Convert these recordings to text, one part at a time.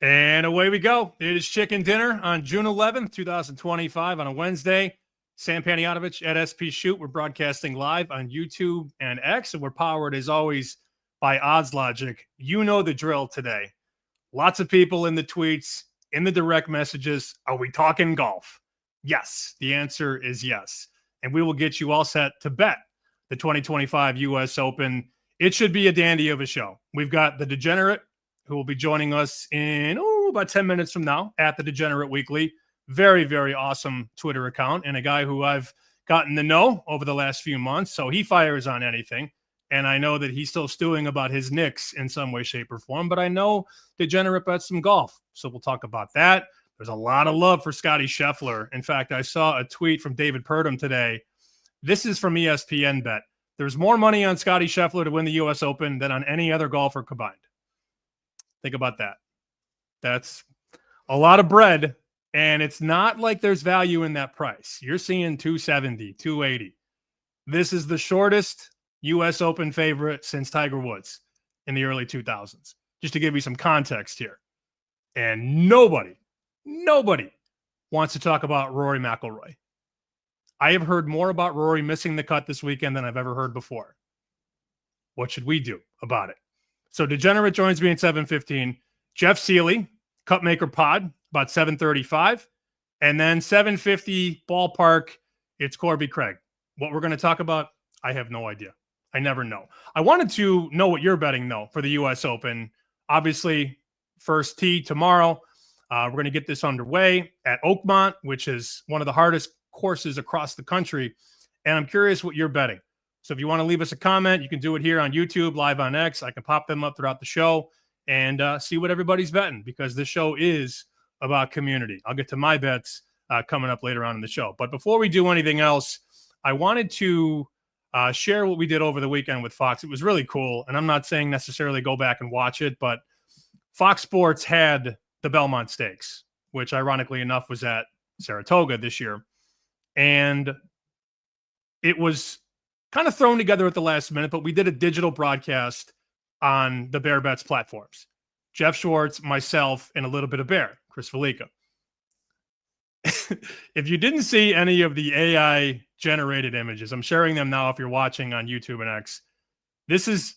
And away we go. It is Chicken Dinner on June 11th, 2025 on a Wednesday. Sam Panayotovich at SP Shoot. We're broadcasting live on YouTube and X, and we're powered as always by Odds Logic. You know the drill today. Lots of people in the tweets, in the direct messages. Are we talking golf? Yes. The answer is yes. And we will get you all set to bet the 2025 U.S. Open. It should be a dandy of a show. We've got the Degenerate, who will be joining us in about 10 minutes from now at the Degenerate Weekly. Very, very awesome Twitter account, and a guy who I've gotten to know over the last few months. So he fires on anything. And I know that he's still stewing about his Knicks in some way, shape, or form. But I know Degenerate bets some golf. So we'll talk about that. There's a lot of love for Scottie Scheffler. In fact, I saw a tweet from David Purdom today. This is from ESPN Bet. There's more money on Scottie Scheffler to win the U.S. Open than on any other golfer combined. Think about that. That's a lot of bread, and it's not like there's value in that price. You're seeing 270, 280. This is the shortest U.S. Open favorite since Tiger Woods in the early 2000s, just to give you some context here. And nobody wants to talk about Rory McIlroy. I have heard more about Rory missing the cut this weekend than I've ever heard before. What should we do about it? So Degenerate joins me at 7:15. Jeff Sealey, Cupmaker Pod, about 7:35. And then 7:50 ballpark, it's Corbie Craig. What we're going to talk about, I have no idea. I never know. I wanted to know what you're betting, though, for the U.S. Open. Obviously, first tee tomorrow. We're going to get this underway at Oakmont, which is one of the hardest courses across the country. And I'm curious what you're betting. So if you want to leave us a comment, you can do it here on YouTube, live on X. I can pop them up throughout the show and see what everybody's betting, because this show is about community. I'll get to my bets coming up later on in the show. But before we do anything else, I wanted to share what we did over the weekend with Fox. It was really cool. And I'm not saying necessarily go back and watch it, but Fox Sports had the Belmont Stakes, which ironically enough was at Saratoga this year. And it was kind of thrown together at the last minute, but we did a digital broadcast on the Bear Bets platforms. Jeff Schwartz, myself, and a little bit of Bear, Chris Felica. If you didn't see any of the AI generated images, I'm sharing them now if you're watching on YouTube and X. This is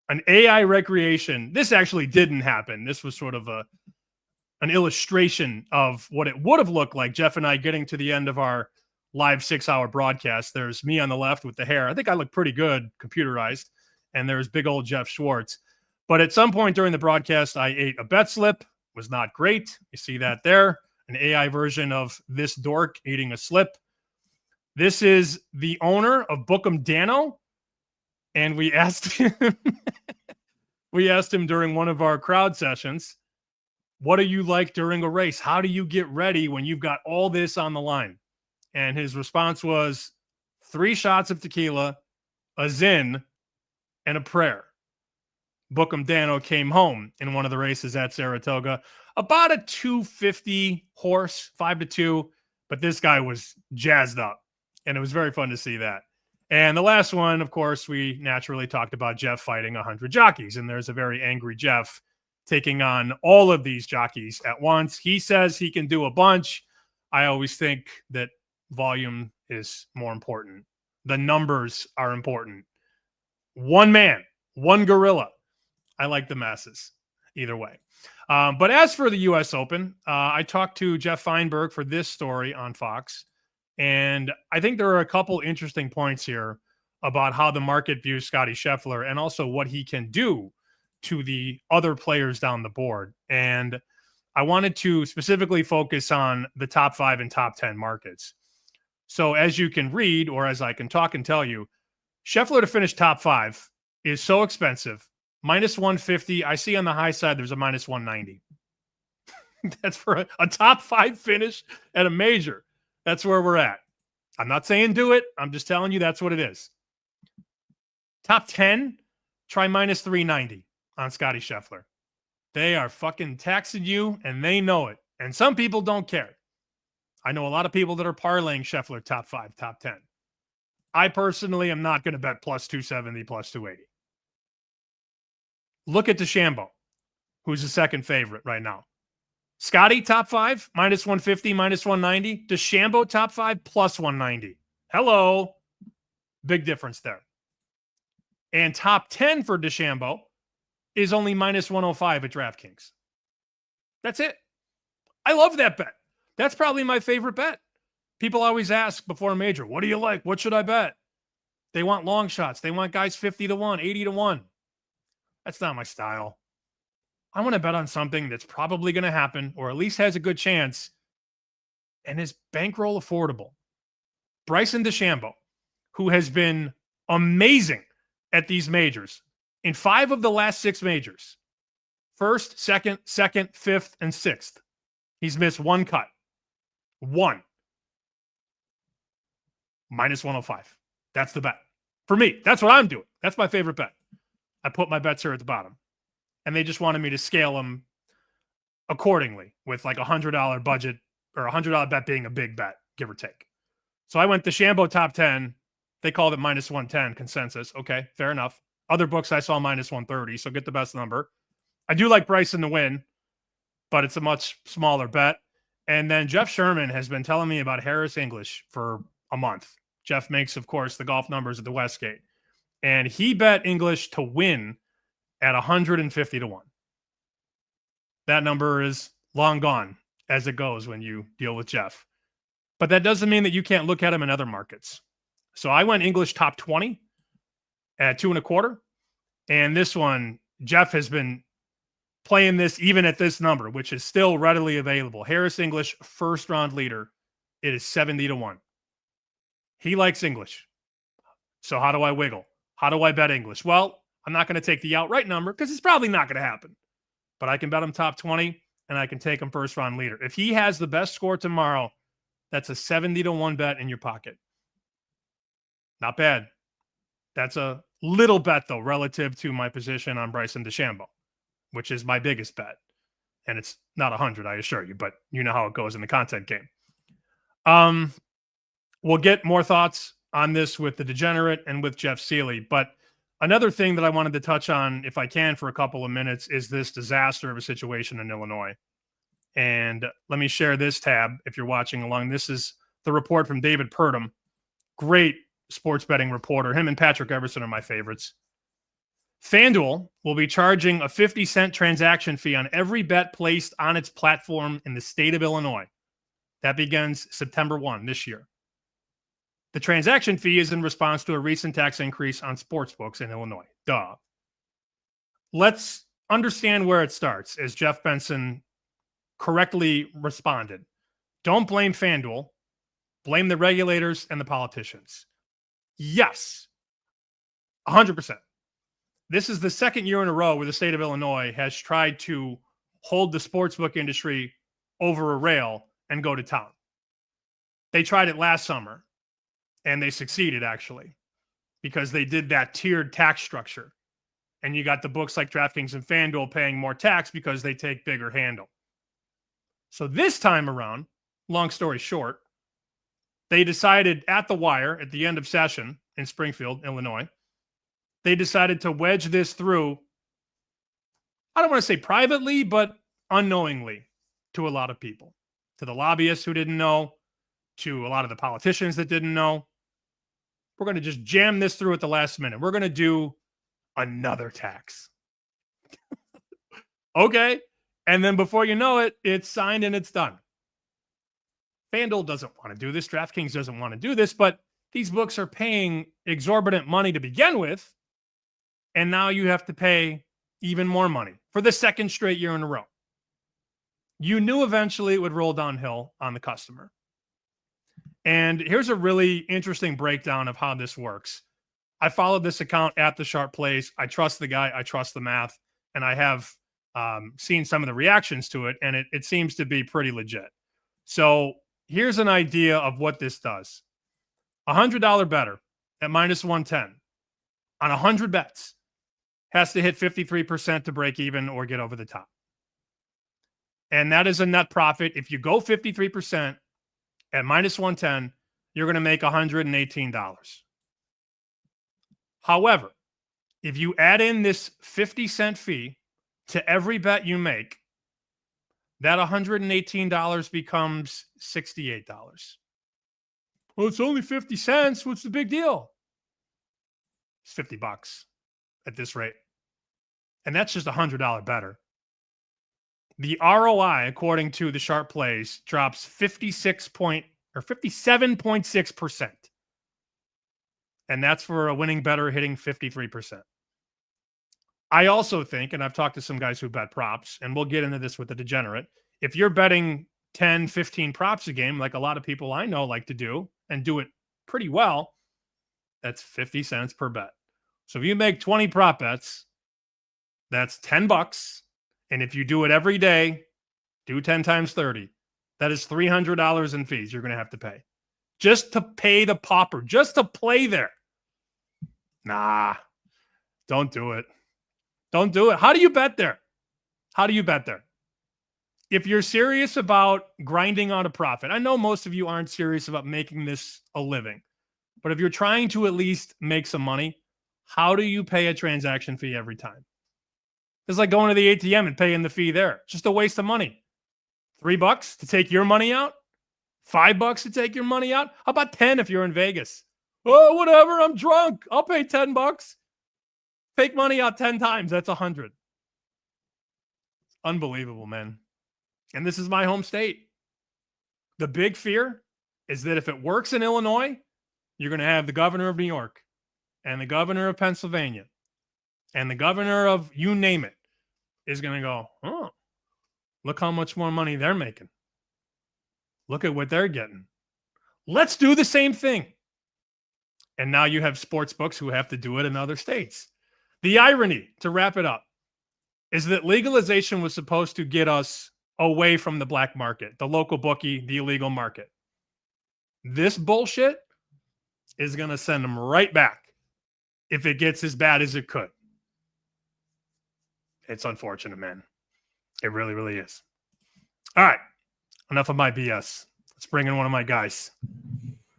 an AI recreation. This actually didn't happen. This was sort of an illustration of what it would have looked like. Jeff and I getting to the end of our live 6-hour broadcast. There's me on the left with the hair. I think I look pretty good computerized. And there's big old Jeff Schwartz. But at some point during the broadcast, I ate a bet slip. Was not great. You see that there. An AI version of this dork eating a slip. This is the owner of Bookham Dano. And we asked him, during one of our crowd sessions, what are you like during a race? How do you get ready when you've got all this on the line? And his response was 3 shots of tequila, a zin, and a prayer. Bookham Dano came home in one of the races at Saratoga. About a 250 horse, 5-2. But this guy was jazzed up. And it was very fun to see that. And the last one, of course, we naturally talked about Jeff fighting 100 jockeys. And there's a very angry Jeff taking on all of these jockeys at once. He says he can do a bunch. I always think that volume is more important. The numbers are important. One man, one gorilla. I like the masses either way. But as for the U.S. Open, I talked to Jeff Feinberg for this story on Fox. And I think there are a couple interesting points here about how the market views Scottie Scheffler and also what he can do to the other players down the board. And I wanted to specifically focus on the top 5 and top 10 markets. So as you can read, or as I can talk and tell you, Scheffler to finish top 5 is so expensive. Minus 150. I see on the high side, there's a minus 190. That's for a top 5 finish at a major. That's where we're at. I'm not saying do it. I'm just telling you that's what it is. Top 10, try minus 390 on Scottie Scheffler. They are fucking taxing you, and they know it. And some people don't care. I know a lot of people that are parlaying Scheffler top 5, top 10. I personally am not going to bet plus 270, plus 280. Look at DeChambeau, who's the second favorite right now. Scotty, top 5, minus 150, minus 190. DeChambeau, top 5, plus 190. Hello. Big difference there. And top 10 for DeChambeau is only minus 105 at DraftKings. That's it. I love that bet. That's probably my favorite bet. People always ask before a major, what do you like? What should I bet? They want long shots. They want guys 50 to 1, 80 to 1. That's not my style. I want to bet on something that's probably going to happen, or at least has a good chance, and is bankroll affordable. Bryson DeChambeau, who has been amazing at these majors. In 5 of the last 6 majors, first, second, fifth, and sixth, he's missed one cut. One. Minus 105. That's the bet. For me, that's what I'm doing. That's my favorite bet. I put my bets here at the bottom. And they just wanted me to scale them accordingly with like $100 budget, or $100 bet being a big bet, give or take. So I went DeChambeau top 10. They called it minus 110 consensus. Okay, fair enough. Other books I saw minus 130, so get the best number. I do like Bryson to win, but it's a much smaller bet. And then Jeff Sherman has been telling me about Harris English for a month. Jeff makes, of course, the golf numbers at the Westgate. And he bet English to win at 150 to 1. That number is long gone as it goes when you deal with Jeff. But that doesn't mean that you can't look at him in other markets. So I went English top 20 at 2.25. And this one, Jeff has been playing this even at this number, which is still readily available. Harris English, first round leader. It is 70 to 1. He likes English. So how do I wiggle? How do I bet English? Well, I'm not going to take the outright number because it's probably not going to happen. But I can bet him top 20, and I can take him first round leader. If he has the best score tomorrow, that's a 70 to 1 bet in your pocket. Not bad. That's a little bet, though, relative to my position on Bryson DeChambeau, which is my biggest bet. And it's not 100, I assure you, but you know how it goes in the content game. We'll get more thoughts on this with the Degenerate and with Jeff Sealey. But another thing that I wanted to touch on, if I can, for a couple of minutes, is this disaster of a situation in Illinois. And let me share this tab if you're watching along. This is the report from David Purdom. Great sports betting reporter. Him and Patrick Everson are my favorites. FanDuel will be charging a 50-cent transaction fee on every bet placed on its platform in the state of Illinois. That begins September 1 this year. The transaction fee is in response to a recent tax increase on sportsbooks in Illinois. Duh. Let's understand where it starts, as Jeff Benson correctly responded. Don't blame FanDuel. Blame the regulators and the politicians. Yes, 100%. This is the second year in a row where the state of Illinois has tried to hold the sportsbook industry over a rail and go to town. They tried it last summer. And they succeeded, actually, because they did that tiered tax structure. And you got the books like DraftKings and FanDuel paying more tax because they take bigger handle. So this time around, long story short, they decided at the wire at the end of session in Springfield, Illinois, they decided to wedge this through, I don't want to say privately, but unknowingly to a lot of people, to the lobbyists who didn't know, to a lot of the politicians that didn't know. We're going to just jam this through at the last minute. We're going to do another tax. Okay. And then before you know it, it's signed and it's done. FanDuel doesn't want to do this. DraftKings doesn't want to do this, but these books are paying exorbitant money to begin with. And now you have to pay even more money for the second straight year in a row. You knew eventually it would roll downhill on the customer. And here's a really interesting breakdown of how this works. I followed this account at The Sharp Plays. I trust the guy. I trust the math. And I have seen some of the reactions to it, and it seems to be pretty legit. So here's an idea of what this does. $100 bettor at minus 110 on 100 bets has to hit 53% to break even or get over the top. And that is a net profit. If you go 53%, at minus 110, you're going to make $118. However, if you add in this 50-cent fee to every bet you make, that $118 becomes $68. Well, it's only 50 cents. What's the big deal? It's $50 at this rate. And that's just $100 better. The ROI, according to the Sharp Plays, drops 57.6%. And that's for a winning bettor hitting 53%. I also think, and I've talked to some guys who bet props, and we'll get into this with the Degenerate, if you're betting 10, 15 props a game, like a lot of people I know like to do, and do it pretty well, that's 50 cents per bet. So if you make 20 prop bets, that's $10. And if you do it every day, do 10 times 30. That is $300 in fees you're going to have to pay. Just to pay the pauper, just to play there. Nah, don't do it. Don't do it. How do you bet there? How do you bet there? If you're serious about grinding out a profit, I know most of you aren't serious about making this a living, but if you're trying to at least make some money, how do you pay a transaction fee every time? It's like going to the ATM and paying the fee there. Just a waste of money. $3 to take your money out? $5 to take your money out? How about 10 if you're in Vegas? Oh, whatever. I'm drunk. I'll pay $10. Take money out 10 times. That's 100. Unbelievable, man. And this is my home state. The big fear is that if it works in Illinois, you're going to have the governor of New York and the governor of Pennsylvania and the governor of you name it is going to go, oh, look how much more money they're making. Look at what they're getting. Let's do the same thing. And now you have sports books who have to do it in other states. The irony, to wrap it up, is that legalization was supposed to get us away from the black market, the local bookie, the illegal market. This bullshit is going to send them right back if it gets as bad as it could. It's unfortunate, man. It really, really is. All right. Enough of my BS. Let's bring in one of my guys.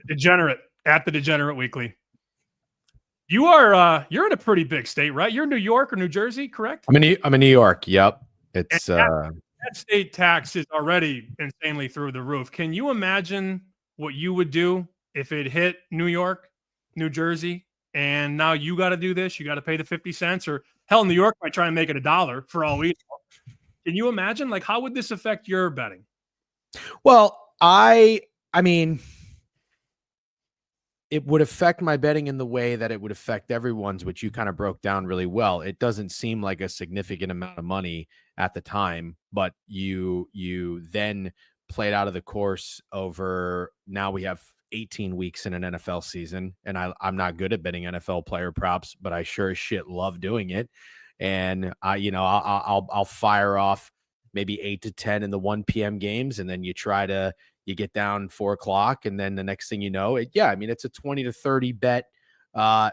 Degenerate at the Degenerate Weekly. You're in a pretty big state, right? You're in New York or New Jersey, correct? I'm in New York. Yep. It's that state tax is already insanely through the roof. Can you imagine what you would do if it hit New York, New Jersey, and now you got to do this? You got to pay the 50 cents, or hell, New York might try and make it $1 for all we know. Can you imagine? Like, how would this affect your betting? Well, I mean, it would affect my betting in the way that it would affect everyone's, which you kind of broke down really well. It doesn't seem like a significant amount of money at the time, but you then played out of the course over, now we have 18 weeks in an NFL season, and I'm not good at betting NFL player props, but I sure as shit love doing it. And I'll fire off maybe 8 to 10 in the 1 p.m. games, and then you get down 4 o'clock, and then the next thing you know, it's a 20 to 30 bet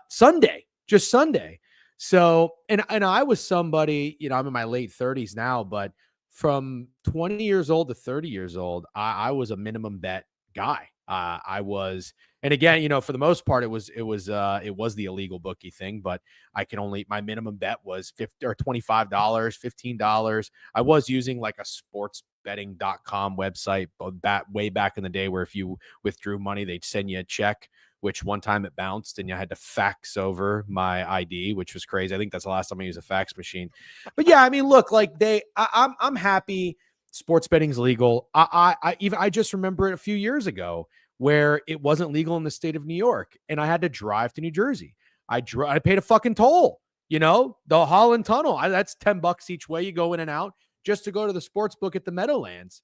Sunday, just Sunday. So, and I was somebody, I'm in my late 30s now, but from 20 years old to 30 years old, I was a minimum bet guy. I was, and again, for the most part, it was the illegal bookie thing, but my minimum bet was $50 or $25, $15. I was using like a sportsbetting.com website way back in the day, where if you withdrew money, they'd send you a check, which one time it bounced and you had to fax over my ID, which was crazy. I think that's the last time I used a fax machine. But yeah, I mean, look, like I'm happy sports betting's legal. I just remember it a few years ago where it wasn't legal in the state of New York, and I had to drive to New Jersey. I paid a fucking toll, the Holland Tunnel. That's $10 each way. You go in and out just to go to the sports book at the Meadowlands.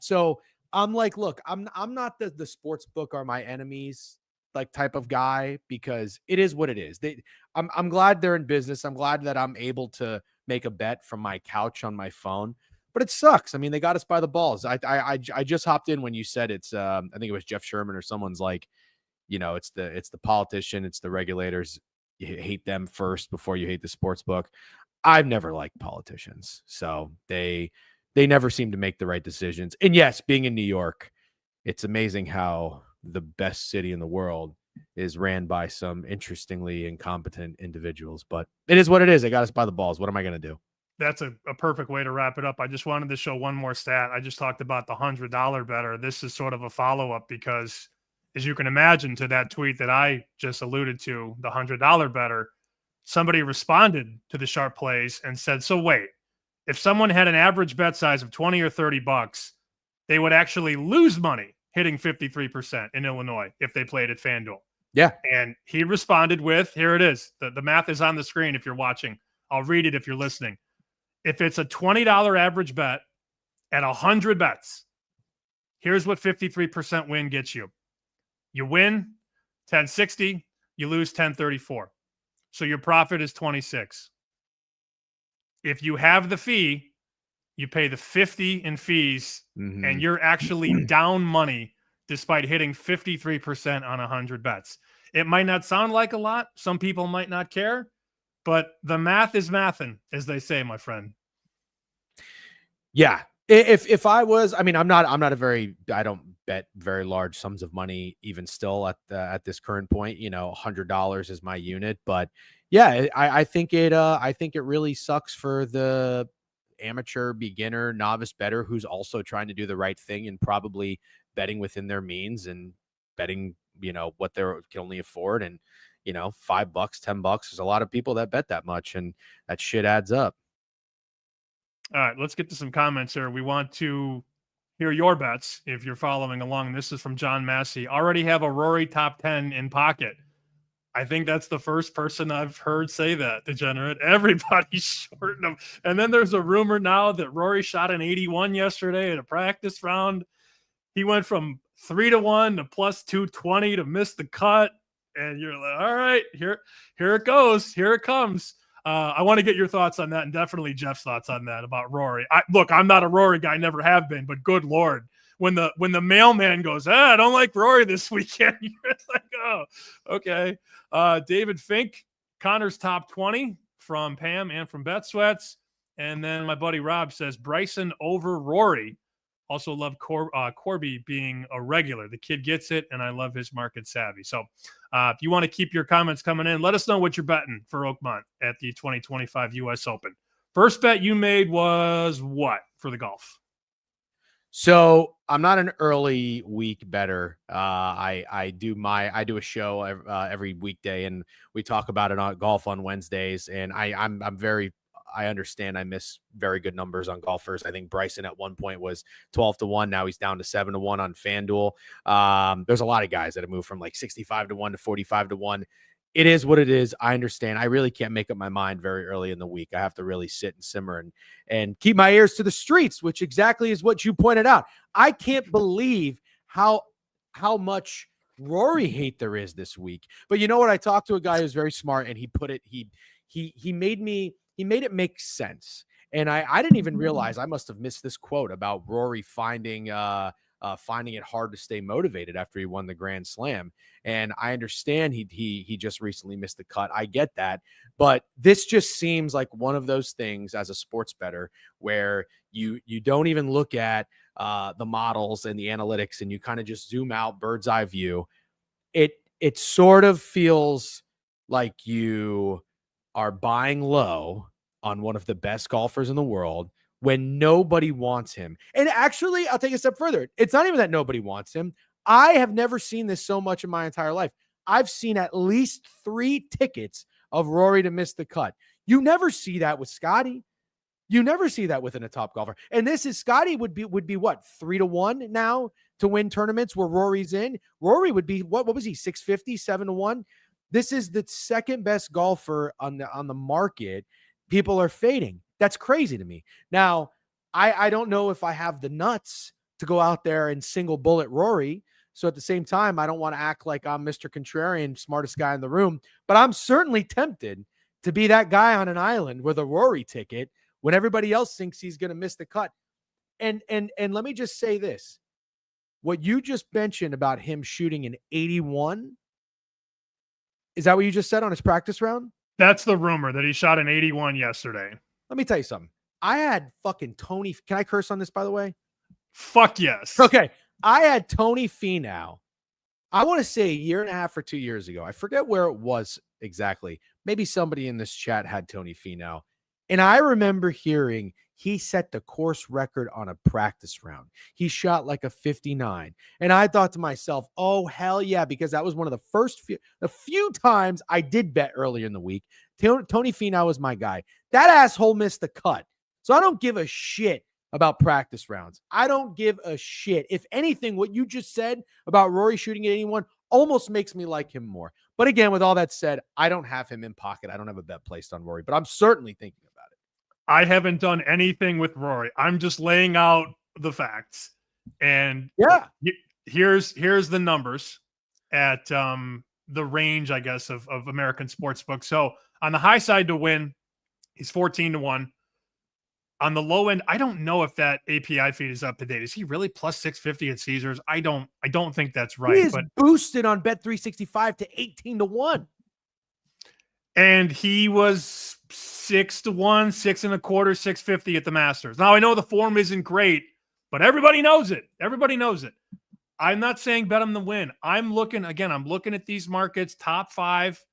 So I'm like, look, I'm not the sports book are my enemies like type of guy, because it is what it is. I'm glad they're in business. I'm glad that I'm able to make a bet from my couch on my phone. But it sucks. I mean, they got us by the balls. I just hopped in when you said it's. I think it was Jeff Sherman or someone's like, it's the politician, it's the regulators. You hate them first before you hate the sports book. I've never liked politicians, so they never seem to make the right decisions. And yes, being in New York, it's amazing how the best city in the world is ran by some interestingly incompetent individuals. But it is what it is. They got us by the balls. What am I going to do? That's a perfect way to wrap it up. I just wanted to show one more stat. I just talked about the $100 bettor. This is sort of a follow-up because, as you can imagine, to that tweet that I just alluded to, the $100 bettor, somebody responded to the sharp plays and said, so wait, if someone had an average bet size of 20 or 30 bucks, they would actually lose money hitting 53% in Illinois if they played at FanDuel. Yeah. And he responded with, here it is. The math is on the screen if you're watching. I'll read it if you're listening. If it's a $20 average bet at 100 bets, here's what 53% win gets you. You win 1060, you lose 1034. So your profit is 26. If you have the fee, you pay the 50 in fees, and you're actually down money despite hitting 53% on 100 bets. It might not sound like a lot. Some people might not care, but the math is mathin', as they say, my friend. Yeah. If I was, I mean, I don't bet very large sums of money, even still at this current point. $100 is my unit, but yeah, I think it really sucks for the amateur, beginner, novice bettor who's also trying to do the right thing and probably betting within their means and betting, what they can only afford. And, $5, $10, there's a lot of people that bet that much, and that shit adds up. All right, let's get to some comments here. We want to hear your bets if you're following along. This is from John Massey. Already have a Rory top 10 in pocket. I think that's the first person I've heard say that, Degenerate. Everybody's shorting him. And then there's a rumor now that Rory shot an 81 yesterday at a practice round. He went from 3-1 to plus 220 to miss the cut. And you're like, all right, here it goes. Here it comes. I want to get your thoughts on that, and definitely Jeff's thoughts on that about Rory. Look, I'm not a Rory guy, never have been, but good Lord. When the mailman goes, I don't like Rory this weekend, you're like, oh, okay. David Fink, Connor's top 20 from Pam and from Bet Sweats. And then my buddy Rob says Bryson over Rory. Also love Corbie being a regular. The kid gets it, and I love his market savvy. So if you want to keep your comments coming in, let us know what you're betting for Oakmont at the 2025 U.S. Open. First bet you made was what for the golf? So I'm not an early week bettor. I do a show every weekday, and we talk about it on golf on Wednesdays. And I understand I miss very good numbers on golfers. I think Bryson at one point was 12-1. Now he's down to 7-1 on FanDuel. There's a lot of guys that have moved from like 65-1 to 45-1. It is what it is. I understand. I really can't make up my mind very early in the week. I have to really sit and simmer and keep my ears to the streets, which exactly is what you pointed out. I can't believe how much Rory hate there is this week. But you know what? I talked to a guy who's very smart, and he made it make sense. And I didn't even realize I must have missed this quote about Rory finding it hard to stay motivated after he won the Grand Slam. And I understand he just recently missed the cut. I get that. But this just seems like one of those things as a sports bettor where you don't even look at the models and the analytics, and you kind of just zoom out, bird's eye view. It sort of feels like you are buying low on one of the best golfers in the world when nobody wants him. And actually, I'll take a step further. It's not even that nobody wants him. I have never seen this so much in my entire life. I've seen at least 3 tickets of Rory to miss the cut. You never see that with Scotty. You never see that within a top golfer. And Scotty would be what, 3-1 now to win tournaments where Rory's in? Rory would be, what was he, 650, 7-1? This is the second best golfer on the market. People are fading. That's crazy to me. Now, I don't know if I have the nuts to go out there and single bullet Rory. So at the same time, I don't want to act like I'm Mr. Contrarian, smartest guy in the room, but I'm certainly tempted to be that guy on an island with a Rory ticket when everybody else thinks he's going to miss the cut. And let me just say this. What you just mentioned about him shooting an 81, is that what you just said on his practice round? That's the rumor, that he shot an 81 yesterday. Let me tell you something. I had fucking Tony. Can I curse on this, by the way? Fuck yes. Okay. I had Tony Finau. I want to say 1.5 years or 2 years ago. I forget where it was exactly. Maybe somebody in this chat had Tony Finau. And I remember hearing he set the course record on a practice round. He shot like a 59. And I thought to myself, oh, hell yeah, because that was one of the few times I did bet earlier in the week. Tony Finau was my guy. That asshole missed the cut. So I don't give a shit about practice rounds. I don't give a shit. If anything, what you just said about Rory shooting at anyone almost makes me like him more. But again, with all that said, I don't have him in pocket. I don't have a bet placed on Rory, but I'm certainly thinking about it. I haven't done anything with Rory. I'm just laying out the facts. And yeah, here's the numbers at the range, I guess, of American sportsbook. So on the high side to win, he's 14-1. On the low end, I don't know if that API feed is up to date. Is he really plus 650 at Caesars? I don't think that's right. He is boosted on Bet365 to 18-1. And he was 6-1, 6.25, 650 at the Masters. Now I know the form isn't great, but everybody knows it. Everybody knows it. I'm not saying bet him to win. I'm looking at these markets, top 5,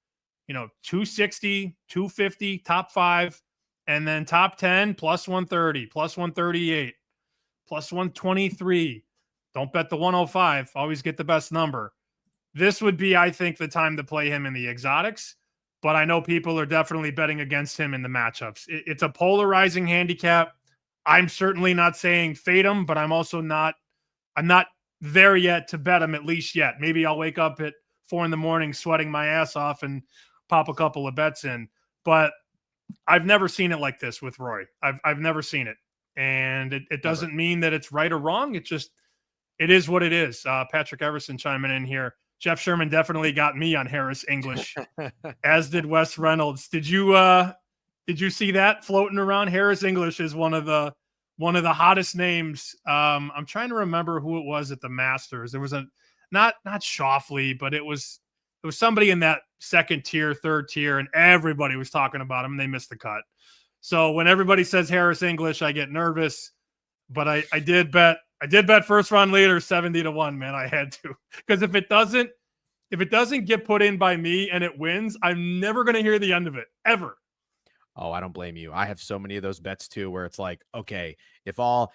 260, 250, top 5. And then top 10, plus 130, plus 138, plus 123. Don't bet the 105. Always get the best number. This would be, I think, the time to play him in the exotics. But I know people are definitely betting against him in the matchups. It's a polarizing handicap. I'm certainly not saying fade him, but I'm not there yet to bet him, at least yet. Maybe I'll wake up at 4 a.m. sweating my ass off and pop a couple of bets in. But I've never seen it like this with Rory. I've never seen it. And it doesn't mean that it's right or wrong. It is what it is. Patrick Everson chiming in here. Jeff Sherman definitely got me on Harris English, as did Wes Reynolds. Did you see that floating around? Harris English is one of the hottest names. I'm trying to remember who it was at the Masters. There was not Schauffele, but it was somebody in that second tier, third tier, and everybody was talking about him, and they missed the cut. So when everybody says Harris English, I get nervous. But I did bet first round leader 70-1, man. I had to. Because if it doesn't get put in by me and it wins, I'm never going to hear the end of it, ever. Oh, I don't blame you. I have so many of those bets too, where it's like, okay, if I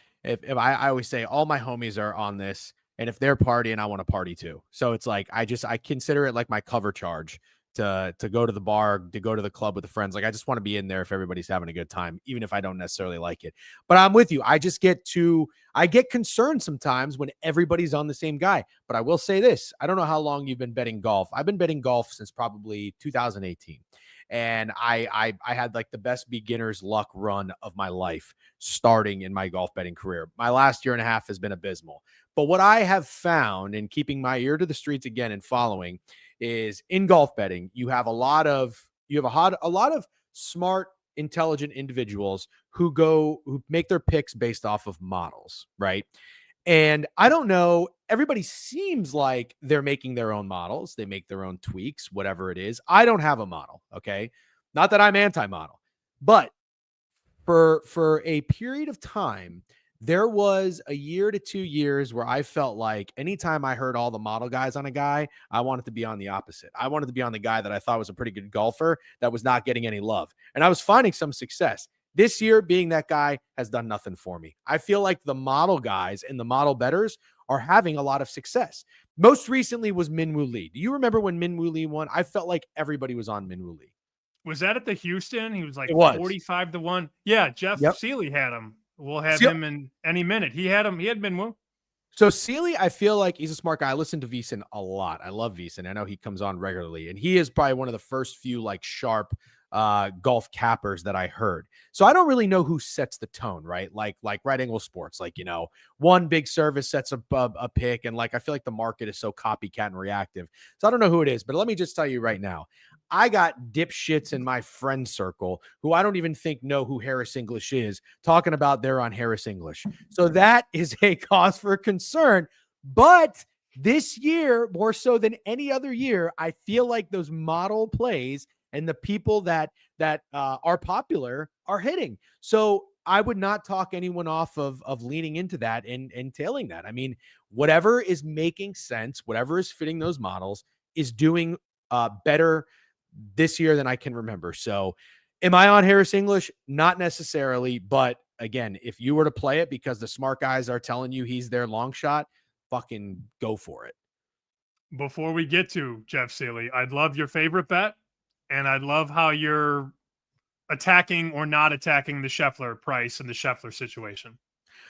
always say all my homies are on this, and if they're partying, I want to party too. So it's like, I consider it like my cover charge to go to the bar, to go to the club with the friends. Like, I just want to be in there if everybody's having a good time, even if I don't necessarily like it. But I'm with you. I get concerned sometimes when everybody's on the same guy. But I will say this. I don't know how long you've been betting golf. I've been betting golf since probably 2018. And I had like the best beginner's luck run of my life starting in my golf betting career. My last year and a half has been abysmal. But what I have found in keeping my ear to the streets again and following is in golf betting, you have a lot of smart, intelligent individuals who make their picks based off of models, right? And I don't know, everybody seems like they're making their own models. They make their own tweaks, whatever it is. I don't have a model, okay? Not that I'm anti-model, but for a period of time, there was a year to 2 years where I felt like anytime I heard all the model guys on a guy, I wanted to be on the opposite. I wanted to be on the guy that I thought was a pretty good golfer that was not getting any love. And I was finding some success. This year, being that guy has done nothing for me. I feel like the model guys and the model bettors are having a lot of success. Most recently was Minwoo Lee. Do you remember when Minwoo Lee won? I felt like everybody was on Minwoo Lee. Was that at the Houston? He was like 45-1. Yeah, Jeff Sealey had him. We'll have him in any minute. He had Minwoo. So Sealey, I feel like he's a smart guy. I listen to VSiN a lot. I love VSiN. I know he comes on regularly, and he is probably one of the first few like sharp golf cappers that I heard. So I don't really know who sets the tone, right? Like right angle sports, like, one big service sets a pick, and like I feel like the market is so copycat and reactive. So I don't know who it is, but let me just tell you right now, I got dipshits in my friend circle who I don't even think know who Harris English is talking about they're on Harris English. So that is a cause for concern. But this year, more so than any other year, I feel like those model plays and the people that are popular are hitting. So I would not talk anyone off of leaning into that and tailing that. I mean, whatever is making sense, whatever is fitting those models is doing better this year than I can remember. So Am I on Harris English? Not necessarily, but again, if you were to play it because the smart guys are telling you he's their long shot, fucking go for it. Before we get to Jeff Sealey, I'd love your favorite bet, and I'd love how you're attacking or not attacking the Scheffler price and the Scheffler situation.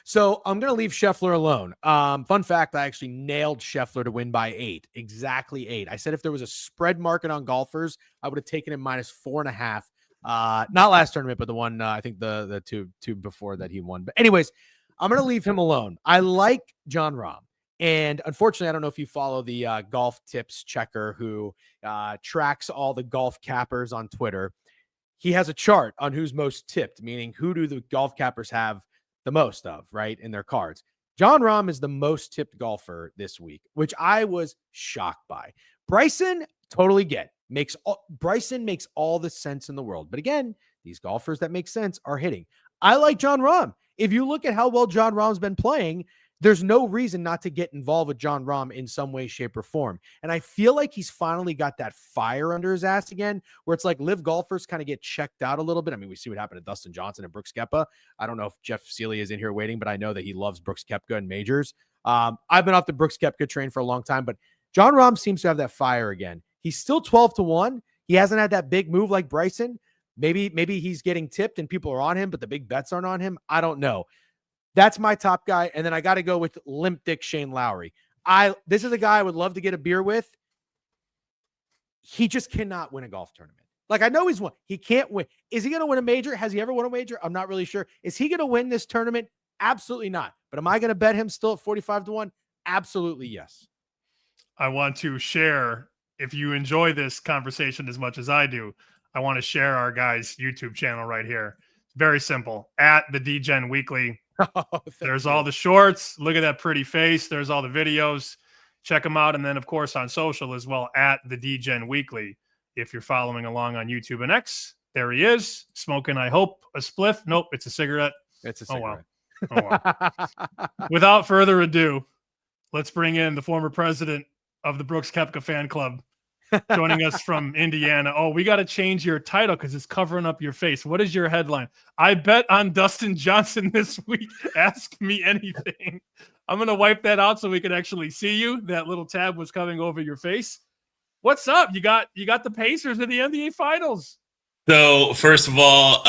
So I'm going to leave Scheffler alone. Fun fact, I actually nailed Scheffler to win by 8, exactly 8. I said if there was a spread market on golfers, I would have taken him -4.5. Not last tournament, but the one, I think the two before that he won. But anyways, I'm going to leave him alone. I like Jon Rahm. And unfortunately, I don't know if you follow the golf tips checker who tracks all the golf cappers on Twitter. He has a chart on who's most tipped, meaning who do the golf cappers have the most of, right, in their cards. Jon Rahm is the most tipped golfer this week, which I was shocked by. Bryson, totally get. Bryson makes all the sense in the world. But again, these golfers that make sense are hitting. I like Jon Rahm. If you look at how well Jon Rahm's been playing, there's no reason not to get involved with Jon Rahm in some way, shape, or form. And I feel like he's finally got that fire under his ass again, where it's like live golfers kind of get checked out a little bit. I mean, we see what happened to Dustin Johnson and Brooks Koepka. I don't know if Jeff Sealey is in here waiting, but I know that he loves Brooks Koepka in majors. I've been off the Brooks Koepka train for a long time, but Jon Rahm seems to have that fire again. He's still 12-1. He hasn't had that big move like Bryson. Maybe he's getting tipped and people are on him, but the big bets aren't on him. I don't know. That's my top guy. And then I got to go with limp dick Shane Lowry. This is a guy I would love to get a beer with. He just cannot win a golf tournament. Like, I know he's won. He can't win. Is he going to win a major? Has he ever won a major? I'm not really sure. Is he going to win this tournament? Absolutely not. But am I going to bet him still at 45-1? Absolutely yes. I want to share, if you enjoy this conversation as much as I do, I want to share our guy's YouTube channel right here. Very simple. At the Degen Weekly. There's all the shorts. Look at that pretty face. There's all the videos. Check them out. And then, of course, on social as well, at the Degen Weekly. If you're following along on YouTube and X, there he is, smoking, I hope, a spliff. Nope, it's a cigarette. It's a cigarette. Oh, wow. Without further ado, let's bring in the former president of the Brooks Koepka fan club, joining us from Indiana. Oh, we got to change your title because it's covering up your face. What is your headline? I bet on Dustin Johnson this week. Ask me anything. I'm going to wipe that out so we can actually see you. That little tab was coming over your face. What's up? You got the Pacers in the NBA Finals. So first of all,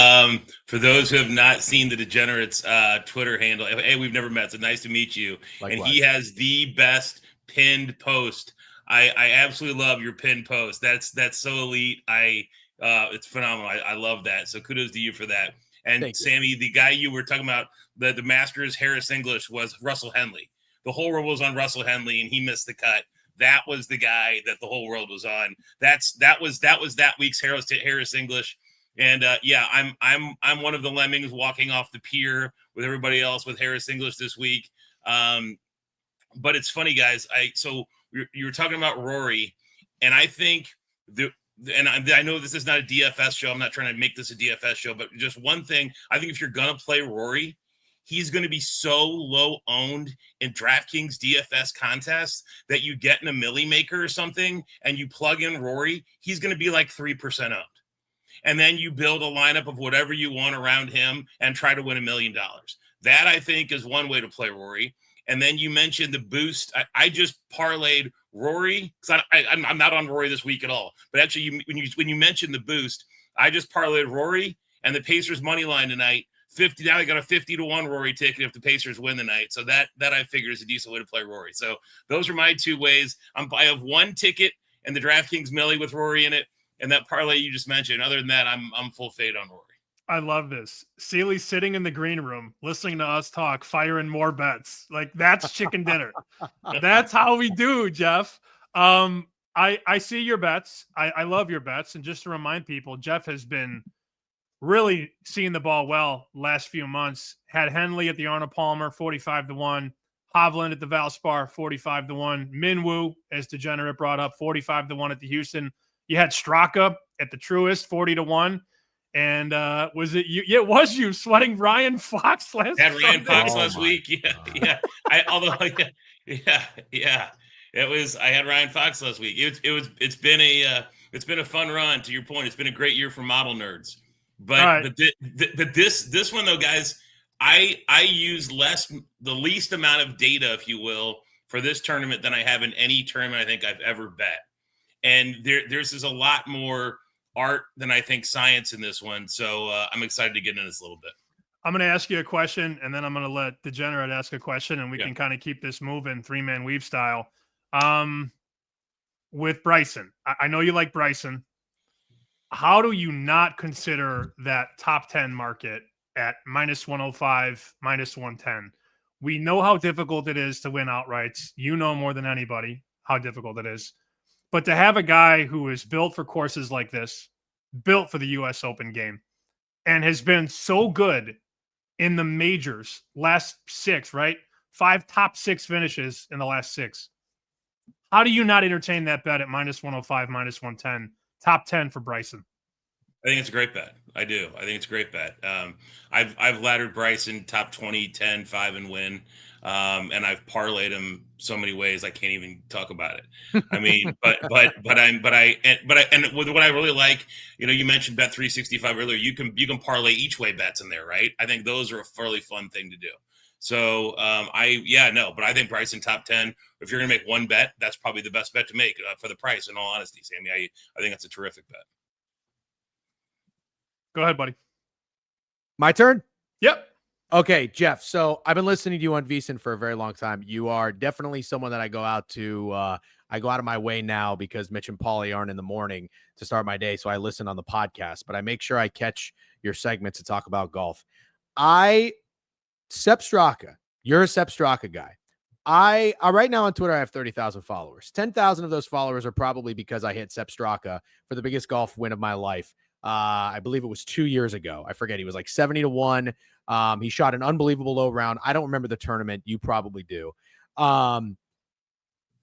for those who have not seen the Degenerate's Twitter handle, hey, we've never met, so nice to meet you. Likewise. And he has the best pinned post. I absolutely love your pinned post. That's so elite. It's phenomenal. I love that. So kudos to you for that. And thank Sammy, you. The guy you were talking about, the Masters Harris English was Russell Henley. The whole world was on Russell Henley, and he missed the cut. That was the guy that the whole world was on. That was that week's Harris English. And yeah, I'm one of the lemmings walking off the pier with everybody else with Harris English this week. But it's funny, guys. So you were talking about Rory, and I think I know this is not a DFS show. I'm not trying to make this a DFS show, but just one thing. I think if you're gonna play Rory, he's going to be so low owned in DraftKings DFS contests that you get in a Millie Maker or something and you plug in Rory, he's going to be like 3% owned. And then you build a lineup of whatever you want around him and try to win $1 million. That, I think, is one way to play Rory. And then you mentioned the boost. I just parlayed Rory because I'm not on Rory this week at all. But actually, when you mentioned the boost, I just parlayed Rory and the Pacers money line tonight. 50 now. I got a 50-1 Rory ticket if the Pacers win the night. So that I figure is a decent way to play Rory. So those are my two ways. I have one ticket and the DraftKings Millie with Rory in it, and that parlay you just mentioned. Other than that, I'm full fade on Rory. I love this. Sealey's sitting in the green room listening to us talk, firing more bets. Like, that's chicken dinner. That's how we do, Jeff. I see your bets. I love your bets. And just to remind people, Jeff has been really seeing the ball well last few months. Had Henley at the Arnold Palmer, 45-1. Hovland at the Valspar, 45-1. Minwoo, as Degenerate brought up, 45-1 at the Houston. You had Straka at the Truist, 40-1. And was it you? Yeah, it was you sweating Ryan Fox last week. Had Ryan Fox last week. Yeah. Yeah. It was. I had Ryan Fox last week. It's been a fun run. To your point, it's been a great year for model nerds. But this one though, guys, I use the least amount of data, if you will, for this tournament than I have in any tournament I think I've ever bet. And there's a lot more art than I think science in this one. So I'm excited to get into this a little bit. I'm going to ask you a question, and then I'm going to let Degenerate ask a question, and we can kind of keep this moving, three-man weave style. With Bryson, I know you like Bryson. How do you not consider that top 10 market at minus 105, minus 110? We know how difficult it is to win outrights. You know more than anybody how difficult it is. But to have a guy who is built for courses like this, built for the U.S. Open game, and has been so good in the majors, last 6, right? 5 top 6 finishes in the last 6. How do you not entertain that bet at minus 105, minus 110, top 10 for Bryson? I think it's a great bet. I do. I think it's a great bet. I've laddered Bryson top 20, 10, 5 and win. And I've parlayed him so many ways I can't even talk about it. I mean, but what I really like, you mentioned Bet 365 earlier. You can parlay each way bets in there, right? I think those are a fairly fun thing to do. So but I think Bryson top 10. If you're gonna make one bet, that's probably the best bet to make for the price. In all honesty, Sammy, I think that's a terrific bet. Go ahead, buddy. My turn? Yep. Okay, Jeff. So I've been listening to you on VSiN for a very long time. You are definitely someone that I go out of my way now because Mitch and Paulie aren't in the morning to start my day. So I listen on the podcast, but I make sure I catch your segments to talk about golf. Sepp Straka, you're a Sepp Straka guy. I right now on Twitter, I have 30,000 followers. 10,000 of those followers are probably because I hit Sepp Straka for the biggest golf win of my life. I believe it was 2 years ago. I forget. He was like 70-1. He shot an unbelievable low round. I don't remember the tournament. You probably do.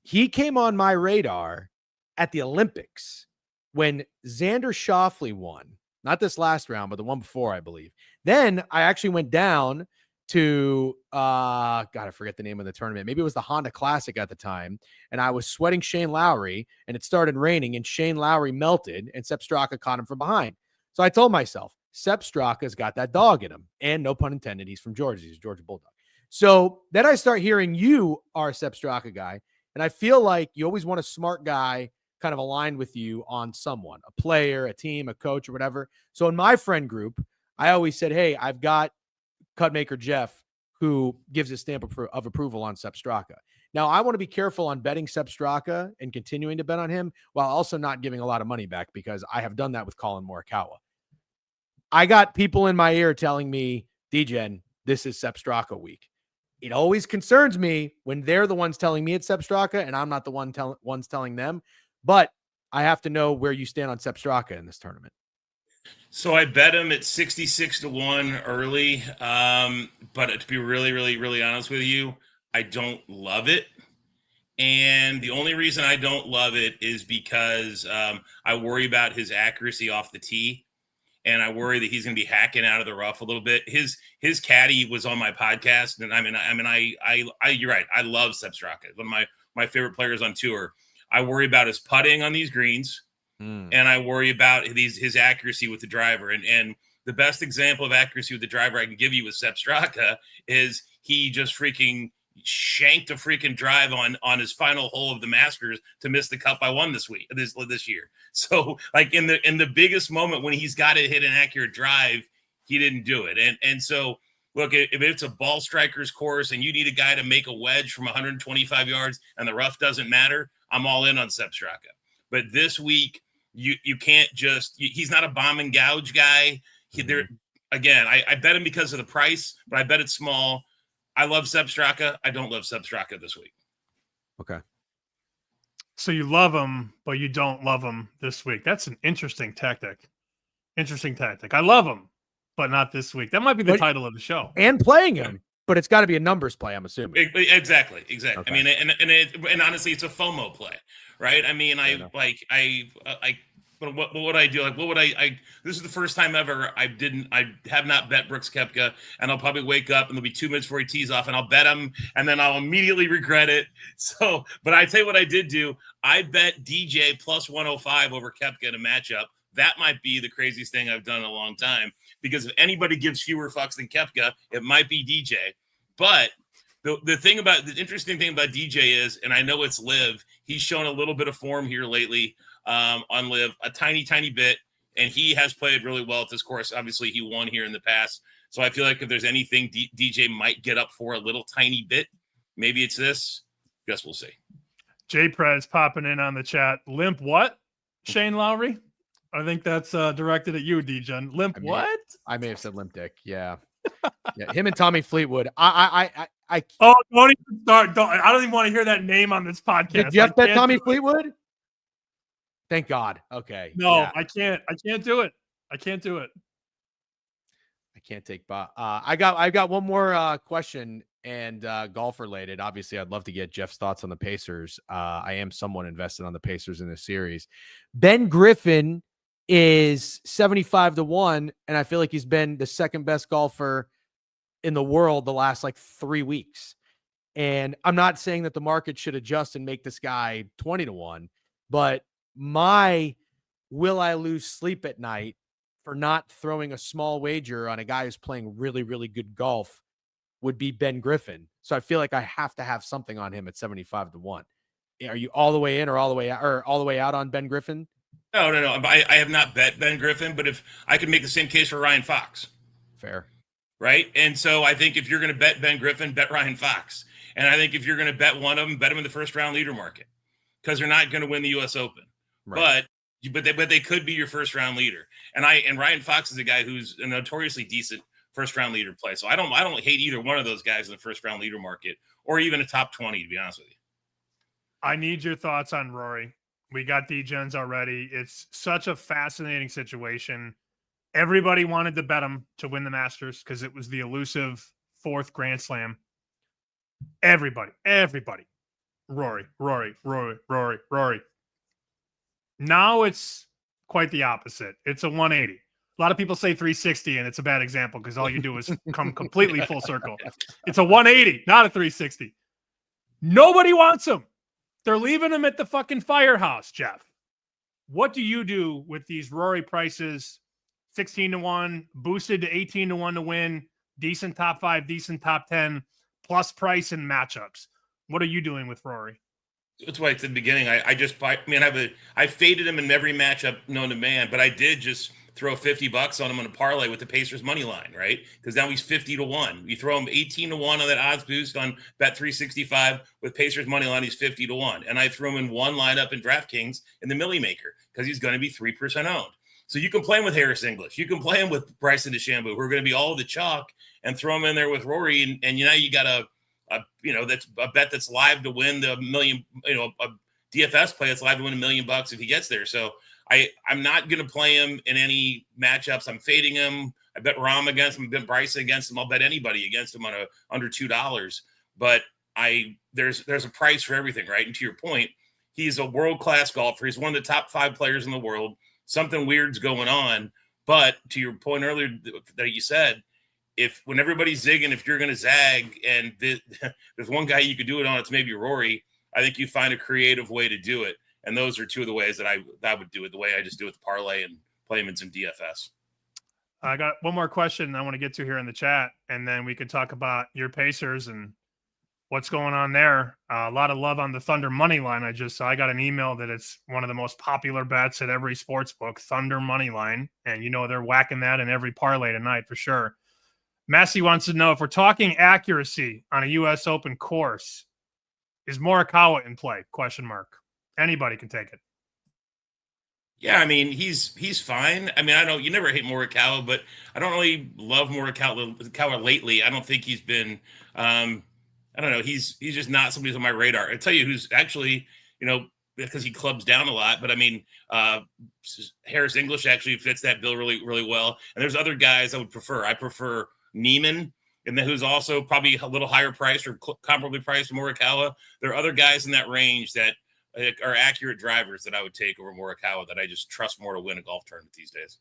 He came on my radar at the Olympics when Xander Schauffele won. Not this last round, but the one before, I believe. Then I actually went down to I forget the name of the tournament. Maybe it was the Honda Classic at the time. And I was sweating Shane Lowry, and it started raining, and Shane Lowry melted, and Sepp Straka caught him from behind. So I told myself, Sepp Straka's got that dog in him. And no pun intended, he's from Georgia. He's a Georgia Bulldog. So then I start hearing you are a Sepp Straka guy, and I feel like you always want a smart guy kind of aligned with you on someone, a player, a team, a coach, or whatever. So in my friend group, I always said, hey, I've got Cutmaker Jeff, who gives a stamp of approval on Sepp Straka. Now, I want to be careful on betting Sepp Straka and continuing to bet on him while also not giving a lot of money back because I have done that with Colin Morikawa. I got people in my ear telling me, Degen, this is Sepp Straka week. It always concerns me when they're the ones telling me it's Sepp Straka and I'm not the ones telling them. But I have to know where you stand on Sepp Straka in this tournament. So I bet him at 66-1 early. But to be really, really, really honest with you, I don't love it. And the only reason I don't love it is because I worry about his accuracy off the tee. And I worry that he's going to be hacking out of the rough a little bit. His caddy was on my podcast. And you're right. I love Sepp Straka. One of my favorite players on tour. I worry about his putting on these greens. And I worry about his accuracy with the driver. And the best example of accuracy with the driver I can give you with Sepp Straka is he just freaking shanked a freaking drive on his final hole of the Masters to miss the cut by one this year. So like in the biggest moment when he's got to hit an accurate drive, he didn't do it. And so look, if it's a ball striker's course and you need a guy to make a wedge from 125 yards and the rough doesn't matter, I'm all in on Sepp Straka. But this week, you can't he's not a bomb and gouge guy. I bet him because of the price, but I bet it's small. I love Sepp Straka. I don't love Sepp Straka this week. Okay. So you love him, but you don't love him this week. That's an interesting tactic. I love him, but not this week. That might be the title of the show. And playing him, but it's got to be a numbers play, I'm assuming. Exactly. Okay. I mean, and honestly, it's a FOMO play, right? I mean, but what would I do? Like, what would I this is the first time ever I have not bet Brooks Koepka, and I'll probably wake up and there'll be 2 minutes before he tees off and I'll bet him and then I'll immediately regret it. So, but I tell you what I did do. I bet DJ plus 105 over Koepka in a matchup. that might be the craziest thing I've done in a long time, because if anybody gives fewer fucks than Koepka, it might be DJ. But the interesting thing about DJ is, and I know it's Liv, he's shown a little bit of form here lately on Liv, a tiny bit, and he has played really well at this course. Obviously, he won here in the past. So I feel like if there's anything DJ might get up for a little tiny bit, maybe it's this. Guess we'll see. Jay Prez popping in on the chat. Limp what? Shane Lowry? I think that's directed at you, Degen. Limp what? I may have said limp dick. Yeah. Yeah. Him and Tommy Fleetwood. I Oh, don't even start. I don't even want to hear that name on this podcast. Did Jeff bet Tommy Fleetwood? Thank God. Okay. No, yeah. I can't do it. I can't do it. I can't take Bob. I got one more question, and golf related. Obviously, I'd love to get Jeff's thoughts on the Pacers. I am somewhat invested on the Pacers in this series. Ben Griffin is 75-1, and I feel like he's been the second best golfer in the world the last like 3 weeks. And I'm not saying that the market should adjust and make this guy 20-1, but my will I lose sleep at night for not throwing a small wager on a guy who's playing really, really good golf would be Ben Griffin. So I feel like I have to have something on him at 75-1. Are you all the way in or all the way out, or all the way out on Ben Griffin? No. I have not bet Ben Griffin, but if I could make the same case for Ryan Fox. Fair. Right. And so I think if you're going to bet Ben Griffin, bet Ryan Fox. And I think if you're going to bet one of them, bet him in the first round leader market, because they're not going to win the US Open. Right. But they could be your first round leader. And Ryan Fox is a guy who's a notoriously decent first round leader play. So I don't hate either one of those guys in the first round leader market, or even a top 20, to be honest with you. I need your thoughts on Rory. We got Degens already. It's such a fascinating situation. Everybody wanted to bet him to win the Masters because it was the elusive fourth Grand Slam. Everybody. Rory. Now it's quite the opposite. It's a 180. A lot of people say 360, and it's a bad example because all you do is come completely full circle. It's a 180, not a 360. Nobody wants him. They're leaving him at the fucking firehouse, Jeff. What do you do with these Rory prices? 16-1, boosted to 18-1 to win, decent top 5, decent top 10, plus price and matchups. What are you doing with Rory? That's why at the beginning, I faded him in every matchup known to man, but I did just throw $50 on him on a parlay with the Pacers money line, right? Because now he's 50-1. You throw him 18-1 on that odds boost on Bet365 with Pacers money line, he's 50-1. And I threw him in one lineup in DraftKings in the Millie Maker because he's going to be 3% owned. So you can play him with Harris English. You can play him with Bryson DeChambeau, who are going to be all the chalk, and throw him in there with Rory. And now you got that's a bet that's live to win the million, a DFS play that's live to win $1 million if he gets there. So I'm not going to play him in any matchups. I'm fading him. I bet Rahm against him. I bet Bryson against him. I'll bet anybody against him on under $2. But there's a price for everything, right? And to your point, he's a world-class golfer. He's one of the top 5 players in the world. Something weird's going on. But to your point earlier that you said, when everybody's zigging, if you're going to zag, and there's one guy you could do it on, it's maybe Rory. I think you find a creative way to do it. And those are two of the ways that I would do it, the way I just do it, the parlay and play him in some DFS. I got one more question I want to get to here in the chat, and then we could talk about your Pacers and what's going on there. A lot of love on the Thunder money line. I got an email that it's one of the most popular bets at every sports book, Thunder money line. And they're whacking that in every parlay tonight for sure. Massey wants to know if we're talking accuracy on a U.S. Open course, is Morikawa in play? ? Anybody can take it. Yeah, he's fine. You never hate Morikawa, but I don't really love Morikawa lately. I don't think he's been. He's just not somebody who's on my radar. I tell you who's actually, because he clubs down a lot. But Harris English actually fits that bill really, really well. And there's other guys I would prefer. I prefer Neiman, and then who's also probably a little higher priced or comparably priced to Morikawa. There are other guys in that range that are accurate drivers that I would take over Morikawa that I just trust more to win a golf tournament these days.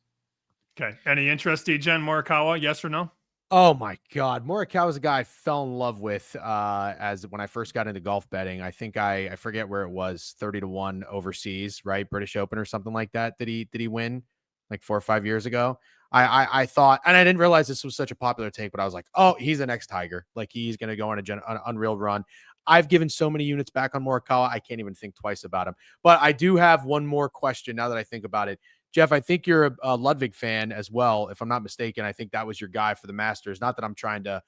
Okay. Any interest, Degen, Morikawa, yes or no? Oh my God. Morikawa is a guy I fell in love with as when I first got into golf betting. I think I forget where it was, 30-1 overseas, right? British Open or something like that. Did he win? like 4 or 5 years ago. I thought, and I didn't realize this was such a popular take, but I was like, oh, he's the next Tiger. Like he's going to go on an unreal run. I've given so many units back on Morikawa, I can't even think twice about him. But I do have one more question now that I think about it. Jeff, I think you're a Ludwig fan as well, if I'm not mistaken. I think that was your guy for the Masters. Not that I'm trying to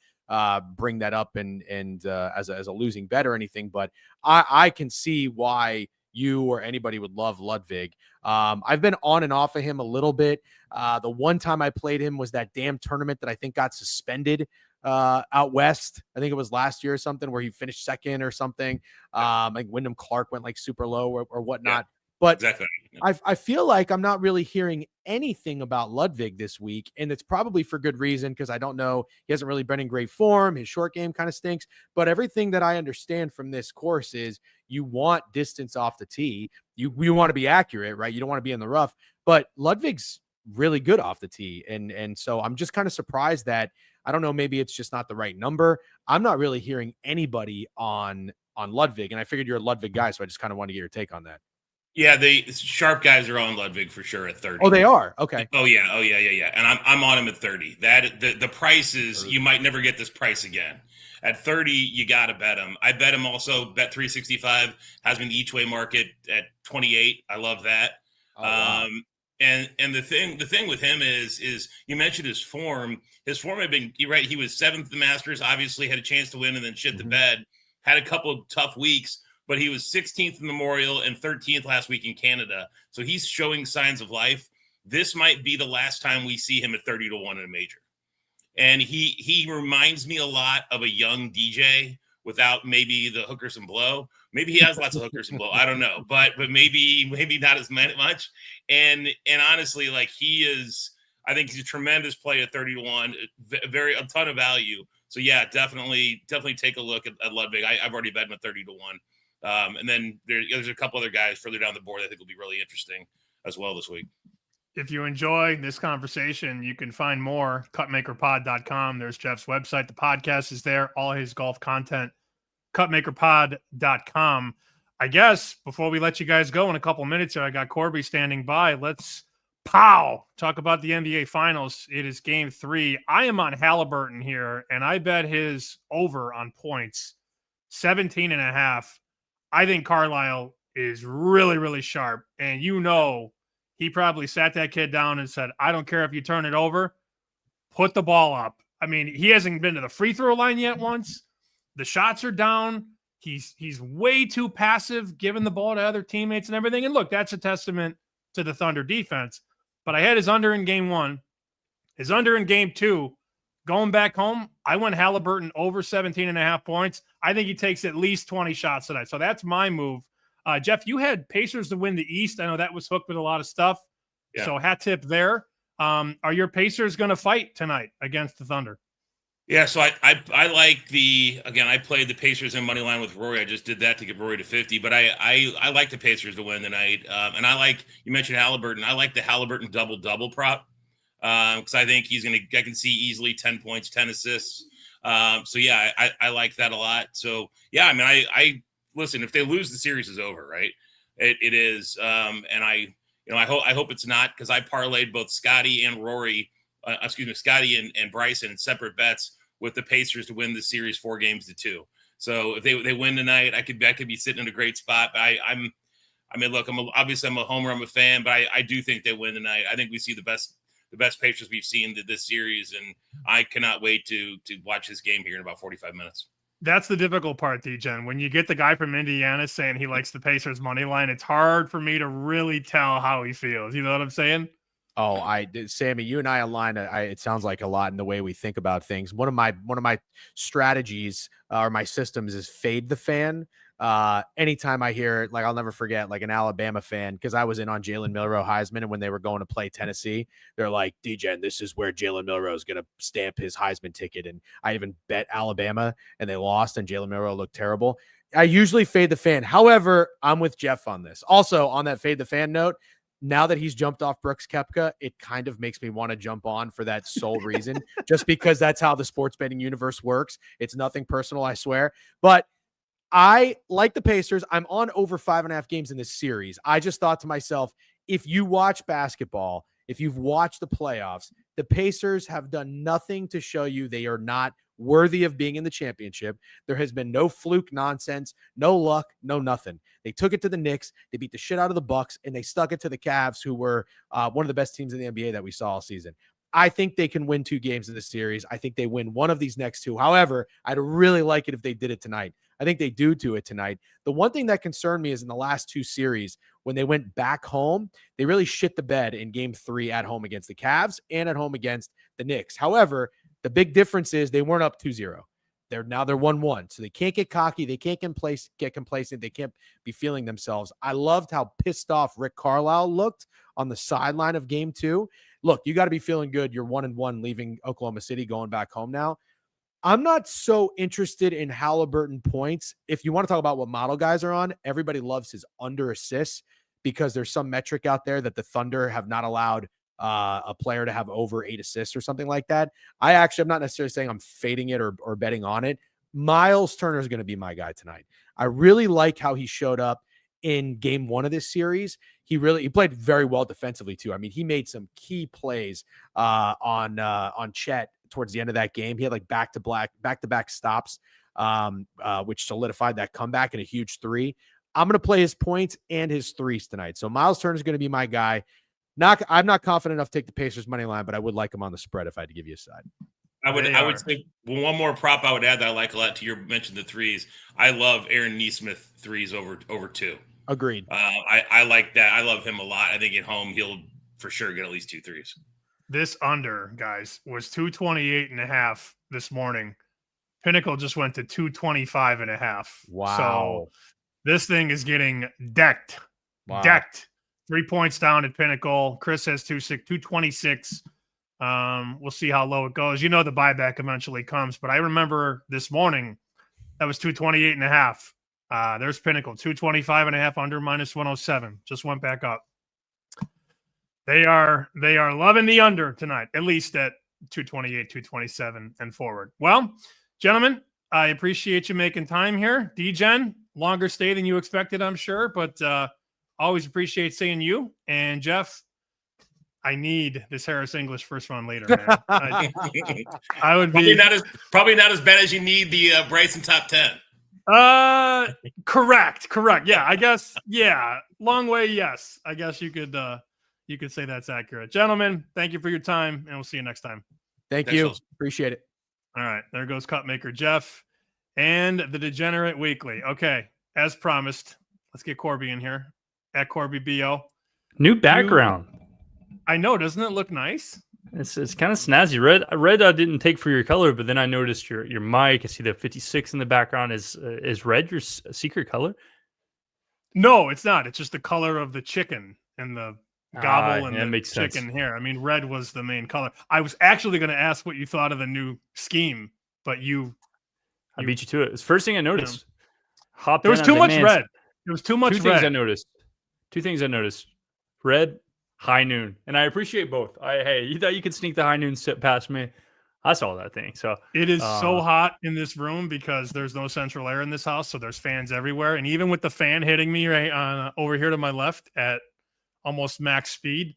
bring that up and as a losing bet or anything, but I can see why you or anybody would love Ludwig. I've been on and off of him a little bit. The one time I played him was that damn tournament that I think got suspended out west. I think it was last year or something where he finished second or something. Like Wyndham Clark went like super low or whatnot. Yeah, but exactly. I feel like I'm not really hearing anything about Ludwig this week, and it's probably for good reason because I don't know. He hasn't really been in great form. His short game kind of stinks. But everything that I understand from this course is you want distance off the tee. You want to be accurate, right? You don't want to be in the rough. But Ludwig's really good off the tee, and so I'm just kind of surprised that I don't know. Maybe it's just not the right number. I'm not really hearing anybody on Ludwig, and I figured you're a Ludwig guy, so I just kind of want to get your take on that. Yeah, the sharp guys are on Ludwig for sure at 30. Oh, they are? Okay. Oh yeah. And I'm on him at 30. That the price is, you might never get this price again. At 30, you gotta bet him. I bet him also. Bet 365 has been the each way market at 28. I love that. Oh, wow. And the thing with him is you mentioned his form. His form had been, you're right. He was 7th at the Masters, obviously had a chance to win and then shit the bed. Had a couple of tough weeks, but he was 16th in Memorial and 13th last week in Canada. So he's showing signs of life. This might be the last time we see him at 30-1 in a major. And he reminds me a lot of a young DJ without maybe the hookers and blow. Maybe he has lots of hookers and blow. I don't know, but maybe not as much. And honestly, like he is, I think he's a tremendous play at 30-1, a ton of value. So yeah, definitely take a look at Ludwig. I've already bet him at 30-1. And then there's a couple other guys further down the board I think will be really interesting as well this week. If you enjoy this conversation, you can find more cutmakerpod.com. There's Jeff's website. The podcast is there. All his golf content, cutmakerpod.com. I guess before we let you guys go in a couple minutes here, I got Corbie standing by. Let's talk about the NBA Finals. It is game 3. I am on Halliburton here, and I bet his over on points, 17.5. I think Carlisle is really, really sharp. And he probably sat that kid down and said, I don't care if you turn it over, put the ball up. I mean, he hasn't been to the free throw line yet once. The shots are down. He's way too passive, giving the ball to other teammates and everything. And look, that's a testament to the Thunder defense. But I had his under in game 1, his under in game 2. Going back home, I went Halliburton over 17.5 points. I think he takes at least 20 shots tonight. So that's my move. Jeff, you had Pacers to win the East. I know that was hooked with a lot of stuff. Yeah. So hat tip there. Are your Pacers going to fight tonight against the Thunder? Yeah, so I like I played the Pacers in money line with Rory. I just did that to get Rory to 50, but I like the Pacers to win tonight. And I like, you mentioned Halliburton. I like the Halliburton double prop because I think I can see easily 10 points, 10 assists. So yeah, I like that a lot. So yeah, I mean, I listen, if they lose, the series is over, right? It is. And I hope it's not, because I parlayed both Scotty and Rory, Scotty and Bryson in separate bets with the Pacers to win the series 4-2. So if they win tonight, I could be sitting in a great spot. But I'm a homer, I'm a fan, but I do think they win tonight. I think we see the best Pacers we've seen this series, and I cannot wait to watch this game here in about 45 minutes. That's the difficult part, Degen. When you get the guy from Indiana saying he likes the Pacers money line, it's hard for me to really tell how he feels. You know what I'm saying? Oh, Sammy, you and I align. It sounds like a lot in the way we think about things. One of my strategies or my systems is fade the fan. Anytime I hear, like, I'll never forget, like, an Alabama fan, because I was in on Jalen Milroe Heisman, and when they were going to play Tennessee, they're like, Degen, this is where Jalen Milroe is going to stamp his Heisman ticket. And I even bet Alabama, and they lost, and Jalen Milroe looked terrible. I usually fade the fan. However, I'm with Jeff on this. Also, on that fade the fan note, now that he's jumped off Brooks Koepka, it kind of makes me want to jump on for that sole reason, just because that's how the sports betting universe works. It's nothing personal, I swear. But I like the Pacers. I'm on over 5.5 games in this series. I just thought to myself, if you watch basketball, if you've watched the playoffs, the Pacers have done nothing to show you they are not worthy of being in the championship. There has been no fluke nonsense, no luck, no nothing. They took it to the Knicks, they beat the shit out of the Bucks, and they stuck it to the Cavs, who were one of the best teams in the NBA that we saw all season. I think they can win 2 games in this series. I think they win one of these next 2. However, I'd really like it if they did it tonight. I think they do it tonight. The one thing that concerned me is in the last 2 series, when they went back home, they really shit the bed in game 3 at home against the Cavs and at home against the Knicks. However, the big difference is they weren't up 2-0. They're 1-1. So they can't get cocky. They can't get complacent. They can't be feeling themselves. I loved how pissed off Rick Carlisle looked on the sideline of game 2. Look, you got to be feeling good. You're 1-1 leaving Oklahoma City, going back home now. I'm not so interested in Halliburton points. If you want to talk about what model guys are on, everybody loves his under assists because there's some metric out there that the Thunder have not allowed a player to have over 8 assists or something like that. I'm not necessarily saying I'm fading it or betting on it. Miles Turner is going to be my guy tonight. I really like how he showed up in game 1 of this series. He played very well defensively too. I mean, he made some key plays on Chet towards the end of that game. He had like back-to-back stops, which solidified that comeback in a huge 3. I'm going to play his points and his threes tonight. So Miles Turner is going to be my guy. I'm not confident enough to take the Pacers money line, but I would like him on the spread if I had to give you a side. I would say one more prop I would add that I like a lot to your mention the threes. I love Aaron Nesmith threes over 2. Agreed. I like that. I love him a lot. I think at home he'll for sure get at least 2 threes. This under, guys, was 228.5 this morning. Pinnacle just went to 225.5. Wow. So this thing is getting decked. Wow. Decked. 3 points down at Pinnacle. Chris has 226. We'll see how low it goes. You know the buyback eventually comes, but I remember this morning that was 228.5. There's Pinnacle, 225.5 under -107. Just went back up. They are loving the under tonight, at least at 228, 227 and forward. Well, gentlemen, I appreciate you making time here. Degen, longer stay than you expected, I'm sure, but always appreciate seeing you. And Jeff, I need this Harris English first round later, man. I would probably not as bad as you need the Bryson top 10. Correct. Yeah, I guess. Yeah, long way. Yes, I guess you could say that's accurate. Gentlemen, thank you for your time, and we'll see you next time. Thanks, you. Appreciate it. All right, there goes Cup Maker Jeff and the Degenerate Weekly. Okay, as promised, let's get Corbie in here at Corbie BO. New background. I know, doesn't it look nice? It's kind of snazzy. Red I didn't take for your color, but then I noticed your mic. I see the 56 in the background. Is red your secret color? No, it's not. It's just the color of the chicken and the gobble and the chicken sense. Here. I mean, red was the main color. I was actually going to ask what you thought of the new scheme, but I beat you to it. It's the first thing I noticed. There was too much red. There was too much red. 2 things I noticed. 2 things I noticed. Red, high noon. And I appreciate both. You thought you could sneak the high noon sit past me. I saw that thing. So it is so hot in this room because there's no central air in this house. So there's fans everywhere. And even with the fan hitting me right over here to my left at almost max speed,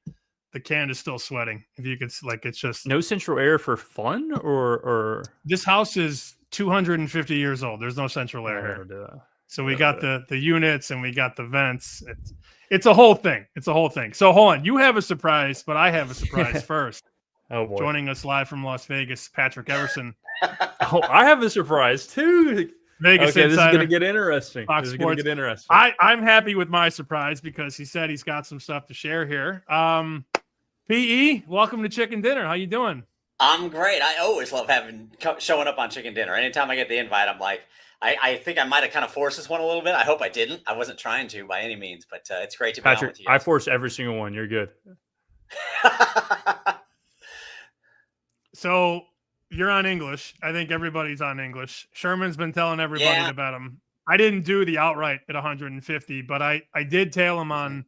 the can is still sweating. If you could, it's just no central air for fun or this house is 250 years old. There's no central air here. So we got the units and we got the vents. It's a whole thing. So hold on. You have a surprise, but I have a surprise first. Oh boy. Joining us live from Las Vegas, Patrick Everson. I have a surprise too. Vegas okay, Insider. This is going to get interesting. I'm happy with my surprise because he said he's got some stuff to share here. PE, welcome to Chicken Dinner. How you doing? I'm great. I always love showing up on Chicken Dinner. Anytime I get the invite, I'm like, I think I might have kind of forced this one a little bit. I hope I didn't. I wasn't trying to by any means, but it's great to be Patrick, on with you. I forced every single one. You're good. So you're on English. I think everybody's on English. Sherman's been telling everybody to bet him. I didn't do the outright at 150, but I did tail him on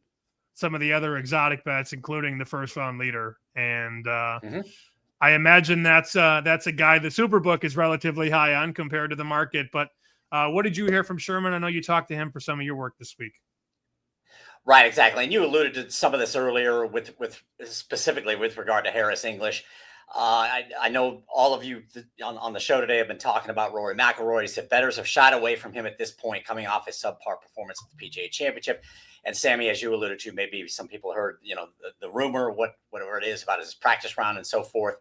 some of the other exotic bets, including the first round leader. And I imagine that's a guy the Superbook is relatively high on compared to the market. But what did you hear from Sherman? I know you talked to him for some of your work this week. Right, exactly. And you alluded to some of this earlier with specifically with regard to Harris English. I know all of you on the show today have been talking about Rory McIlroy. He said bettors have shied away from him at this point, coming off his subpar performance at the PGA Championship. And Sammy, as you alluded to, maybe some people heard, the rumor, whatever it is about his practice round and so forth.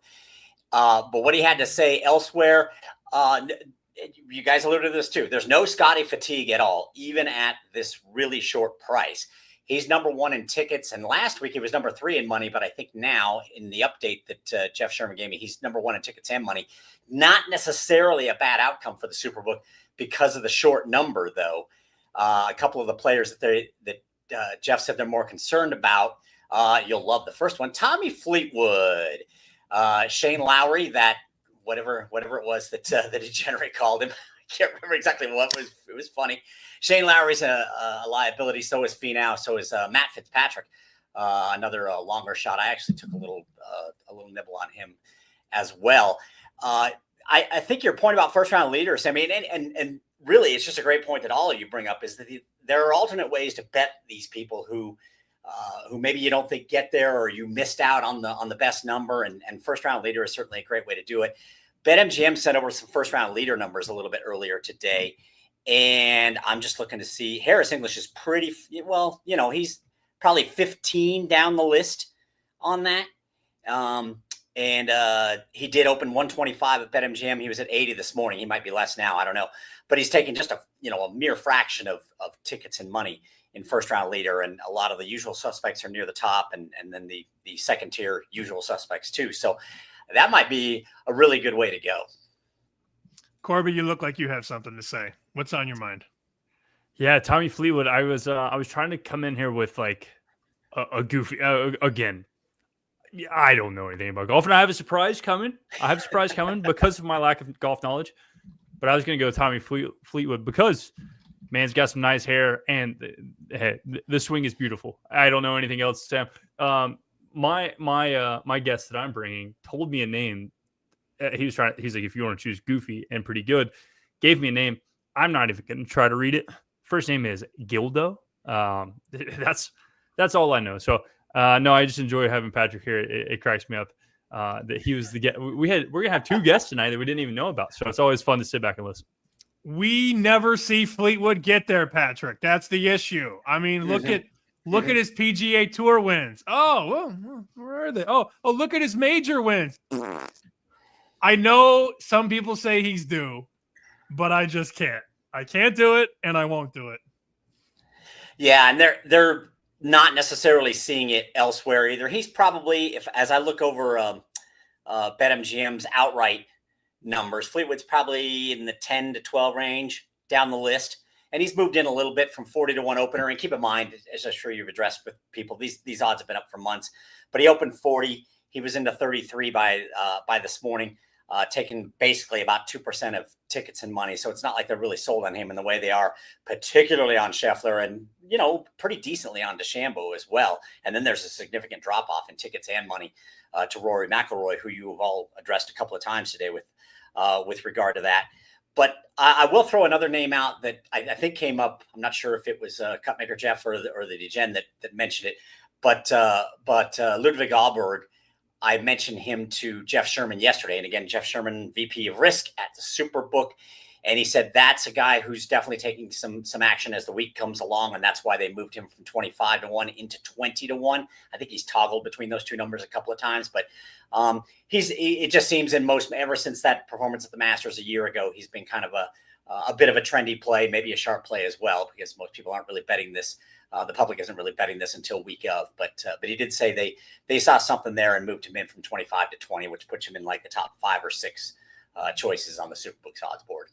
But what he had to say elsewhere, you guys alluded to this too. There's no Scotty fatigue at all, even at this really short price. He's number 1 in tickets, and last week he was number 3 in money. But I think now, in the update that Jeff Sherman gave me, he's number 1 in tickets and money. Not necessarily a bad outcome for the Superbook because of the short number, though. A couple of the players that Jeff said they're more concerned about. You'll love the first one, Tommy Fleetwood, Shane Lowry. That whatever it was that the Degenerate called him. I can't remember exactly what was. It was funny. Shane Lowry's a liability. So is Finau. So is Matt Fitzpatrick. Another longer shot. I actually took a little nibble on him as well. I think your point about first round leaders, I mean, and really, it's just a great point that all of you bring up, is that there are alternate ways to bet these people who maybe you don't think get there, or you missed out on the best number, and first round leader is certainly a great way to do it. BetMGM sent over some first round leader numbers a little bit earlier today, and I'm just looking to see. Harris English is pretty well, he's probably 15 down the list on that. And he did open 125 at BetMGM. He was at 80 this morning. He might be less now. I don't know, but he's taking just a mere fraction of tickets and money in first round leader. And a lot of the usual suspects are near the top, and then the second tier usual suspects too. So that might be a really good way to go. Corbie, you look like you have something to say. What's on your mind? Yeah, Tommy Fleetwood. I was trying to come in here with like a goofy again. I don't know anything about golf, and I have a surprise coming. Because of my lack of golf knowledge. But I was going to go Tommy Fleetwood because man's got some nice hair, and the swing is beautiful. I don't know anything else, Sam. My guest that I'm bringing told me a name. He's like, if you want to choose goofy and pretty good, gave me a name. I'm not even going to try to read it. First name is Gildo. That's all I know. So no, I just enjoy having Patrick here. It cracks me up that he was the guest. We're gonna have 2 guests tonight that we didn't even know about. So it's always fun to sit back and listen. We never see Fleetwood get there, Patrick. That's the issue. I mean, look at his PGA Tour wins. Oh, well, where are they? Oh, look at his major wins. I know some people say he's due, but I just can't. I can't do it, and I won't do it. Yeah, and they're not necessarily seeing it elsewhere either. He's probably, as I look over BetMGM's outright numbers, Fleetwood's probably in the 10 to 12 range down the list. And he's moved in a little bit from 40 to 1 opener. And keep in mind, as I'm sure you've addressed with people, these odds have been up for months. But he opened 40. He was into 33 by this morning, taking basically about 2% of tickets and money. So it's not like they're really sold on him in the way they are, particularly on Scheffler and, pretty decently on DeChambeau as well. And then there's a significant drop off in tickets and money to Rory McIlroy, who you have all addressed a couple of times today with regard to that. But I will throw another name out that I think came up. I'm not sure if it was Cupmaker Jeff or the Degen that mentioned it, but Ludwig Ahlberg. I mentioned him to Jeff Sherman yesterday, and again, Jeff Sherman, VP of Risk at the Superbook, and he said that's a guy who's definitely taking some action as the week comes along, and that's why they moved him from 25 to 1 into 20 to 1. I think he's toggled between those two numbers a couple of times, but it just seems ever since that performance at the Masters a year ago, he's been kind of a bit of a trendy play, maybe a sharp play as well, because most people aren't really betting this. The public isn't really betting this until week of, but he did say they saw something there and moved him in from 25 to 20, which puts him in like the top 5 or 6 choices on the Superbook's odds board.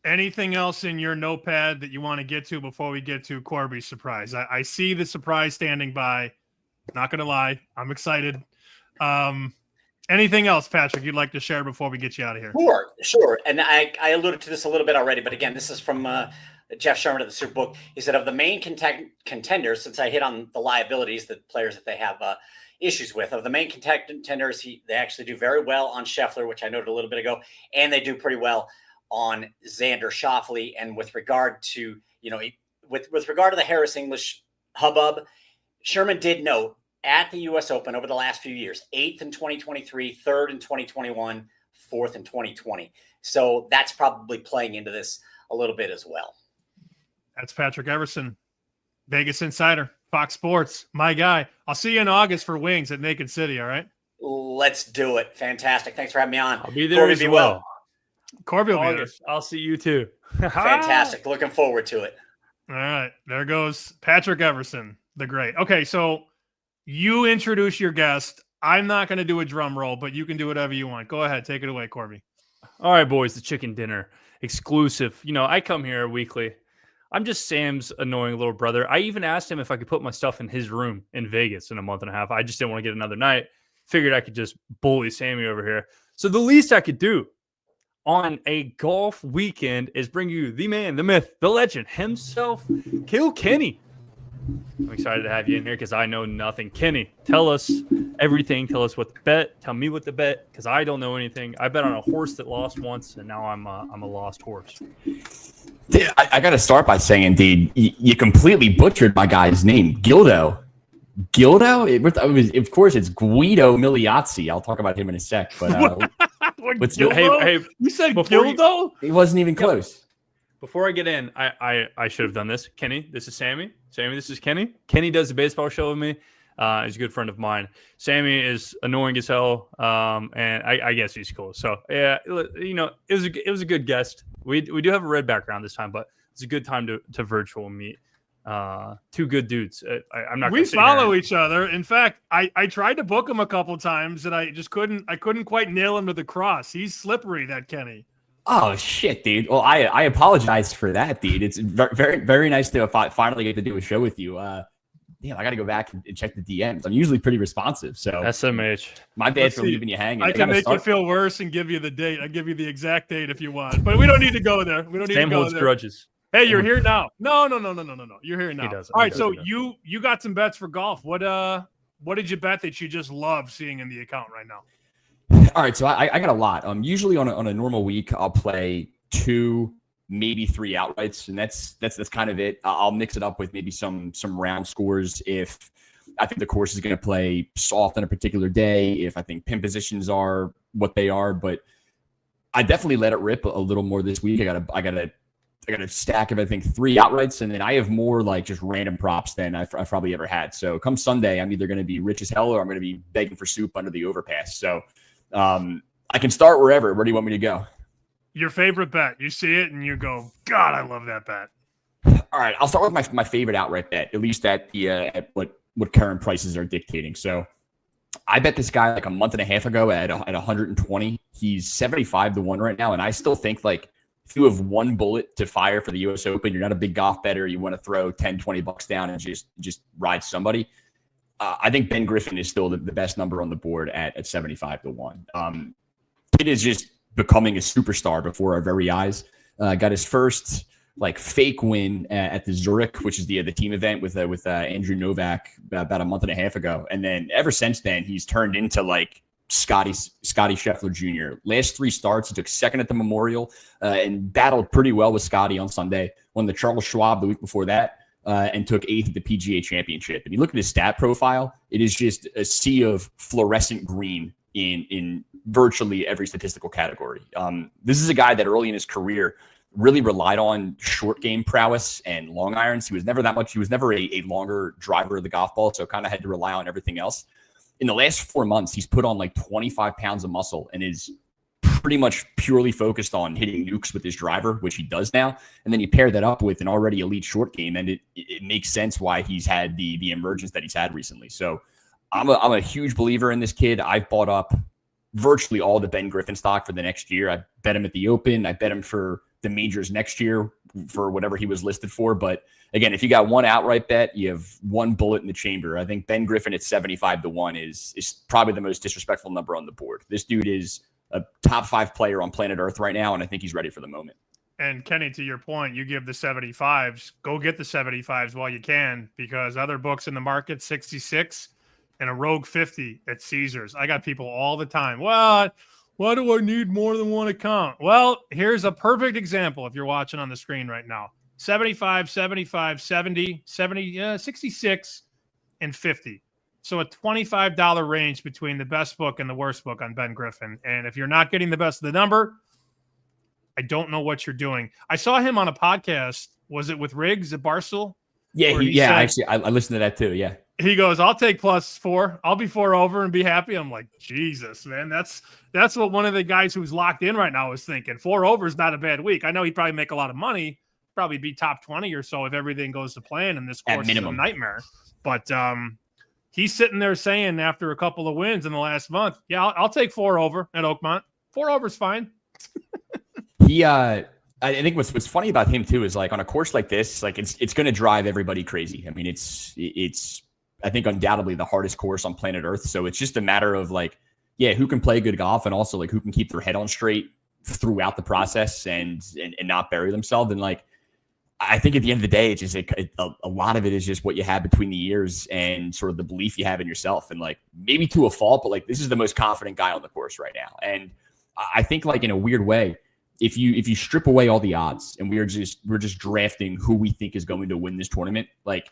Anything else in your notepad that you want to get to before we get to Corbie's surprise? I see the surprise standing by. Not going to lie, I'm excited. Anything else, Patrick, you'd like to share before we get you out of here? Sure. And I alluded to this a little bit already, but again, this is from Jeff Sherman of the Superbook. He said of the main contenders, since I hit on the liabilities, the players that they have issues with, of the main contenders, they actually do very well on Scheffler, which I noted a little bit ago, and they do pretty well on Xander Schauffele. And with regard to, with regard to the Harris English hubbub. Sherman did note at the U.S. Open over the last few years, 8th in 2023, 3rd in 2021, 4th in 2020. So that's probably playing into this a little bit as well. That's Patrick Everson, Vegas Insider, Fox Sports, my guy. I'll see you in August for Wings at Naked City, all right? Let's do it. Fantastic. Thanks for having me on. I'll be there as well. Corbie will be there. I'll see you too. Fantastic. Looking forward to it. All right. There goes Patrick Everson, the great. Okay, so you introduce your guest. I'm not going to do a drum roll, but you can do whatever you want. Go ahead. Take it away, Corbie. All right, boys, the Chicken Dinner exclusive. You know, I come here weekly. I'm just Sam's annoying little brother. I even asked him if I could put my stuff in his room in Vegas in a month and a half. I just didn't want to get another night. Figured I could just bully Sammy over here. So the least I could do on a golf weekend is bring you the man, the myth, the legend himself, Kilkenny. I'm excited to have you in here because I know nothing. Kenny, tell us everything. Tell us what to bet. Tell me what to bet because I don't know anything. I bet on a horse that lost once, and now I'm a lost horse. I got to start by saying, indeed, you completely butchered my guy's name, Gildo. Of course, it's Guido Migliozzi. I'll talk about him in a sec. But hey, you said Gildo? He wasn't even close. Before I get in, I should have done this. Kenny, this is Sammy. Sammy, this is Kenny. Kenny does the baseball show with me. He's a good friend of mine. Sammy is annoying as hell, and I guess he's cool. So yeah, you know, it was a good guest. We do have a red background this time, but it's a good time to virtual meet. Two good dudes. I'm not. We follow each other. In fact, I tried to book him a couple times, and I just couldn't. I couldn't quite nail him to the cross. He's slippery, that Kenny. Oh shit, dude. Well, I apologize for that, dude. It's very, very nice to finally get to do a show with you. Damn, I got to go back and check the DMs. I'm usually pretty responsive, so SMH. My bad for leaving you hanging. I can make you feel worse and give you the date. I give you the exact date if you want, but we don't need to go there. We don't need Sam to go holds there. grudges. Hey, you're here now. No. You're here now. He doesn't. All right, so you got some bets for golf. What did you bet that you just love seeing in the account right now? All right, so I got a lot. Usually on a normal week, I'll play 2, maybe 3 outrights, and that's kind of it. I'll mix it up with maybe some round scores if I think the course is going to play soft on a particular day, if I think pin positions are what they are. But I definitely let it rip a little more this week. I got a stack of, I think, 3 outrights, and then I have more like just random props than I've probably ever had. So come Sunday, I'm either going to be rich as hell or I'm going to be begging for soup under the overpass. So I can start wherever. Where do you want me to go? Your favorite bet. You see it and you go, God, I love that bet. All right, I'll start with my favorite outright bet, at least at the at what current prices are dictating. So I bet this guy like a month and a half ago at 120. He's 75-1 right now, and I still think like if you have one bullet to fire for the U.S. Open, you're not a big golf bettor, you want to throw $10-20 down and just ride somebody. I think Ben Griffin is still the best number on the board at 75-1. It is just becoming a superstar before our very eyes. Got his first like fake win at the Zurich, which is the team event with Andrew Novak about a month and a half ago, and then ever since then he's turned into like Scotty Scheffler Jr. Last 3 starts, he took second at the Memorial and battled pretty well with Scotty on Sunday. Won the Charles Schwab the week before that. And took 8th at the PGA Championship. And you look at his stat profile, it is just a sea of fluorescent green in virtually every statistical category. This is a guy that early in his career really relied on short game prowess and long irons. He was never that much. He was never a longer driver of the golf ball, so kind of had to rely on everything else. In the last 4 months, he's put on like 25 pounds of muscle and is pretty much purely focused on hitting nukes with his driver, which he does now. And then you pair that up with an already elite short game, and it makes sense why he's had the emergence that he's had recently. So I'm a huge believer in this kid. I've bought up virtually all the Ben Griffin stock for the next year. I bet him at the Open. I bet him for the majors next year for whatever he was listed for. But again, if you got one outright bet, you have one bullet in the chamber. I think Ben Griffin at 75-1 is probably the most disrespectful number on the board. This dude is a top 5 player on planet Earth right now, and I think he's ready for the moment. And Kenny, to your point, you give the 75s. Go get the 75s while you can, because other books in the market, 66 and a rogue 50 at Caesars. I got people all the time. What? Why do I need more than one account? Well, here's a perfect example if you're watching on the screen right now. 75, 75, 70, 70, 66, and 50. So a $25 range between the best book and the worst book on Ben Griffin. And if you're not getting the best of the number, I don't know what you're doing. I saw him on a podcast. Was it with Riggs at Barstool? Yeah, said, I listened to that too. Yeah. He goes, I'll take +4. I'll be 4 over and be happy. I'm like, Jesus, man. That's what one of the guys who's locked in right now is thinking. 4 over is not a bad week. I know he'd probably make a lot of money, probably be top 20 or so if everything goes to plan, and this course is a nightmare. But he's sitting there saying after a couple of wins in the last month, yeah, I'll take 4 over at Oakmont. 4 over is fine. I think what's funny about him too is like on a course like this, like it's going to drive everybody crazy. I mean, it's I think undoubtedly the hardest course on planet Earth. So it's just a matter of like, yeah, who can play good golf and also like who can keep their head on straight throughout the process and not bury themselves. And like, I think at the end of the day, it's just a lot of it is just what you have between the ears and sort of the belief you have in yourself. And like maybe to a fault, but like this is the most confident guy on the course right now. And I think like in a weird way, if you strip away all the odds and we're just drafting who we think is going to win this tournament, like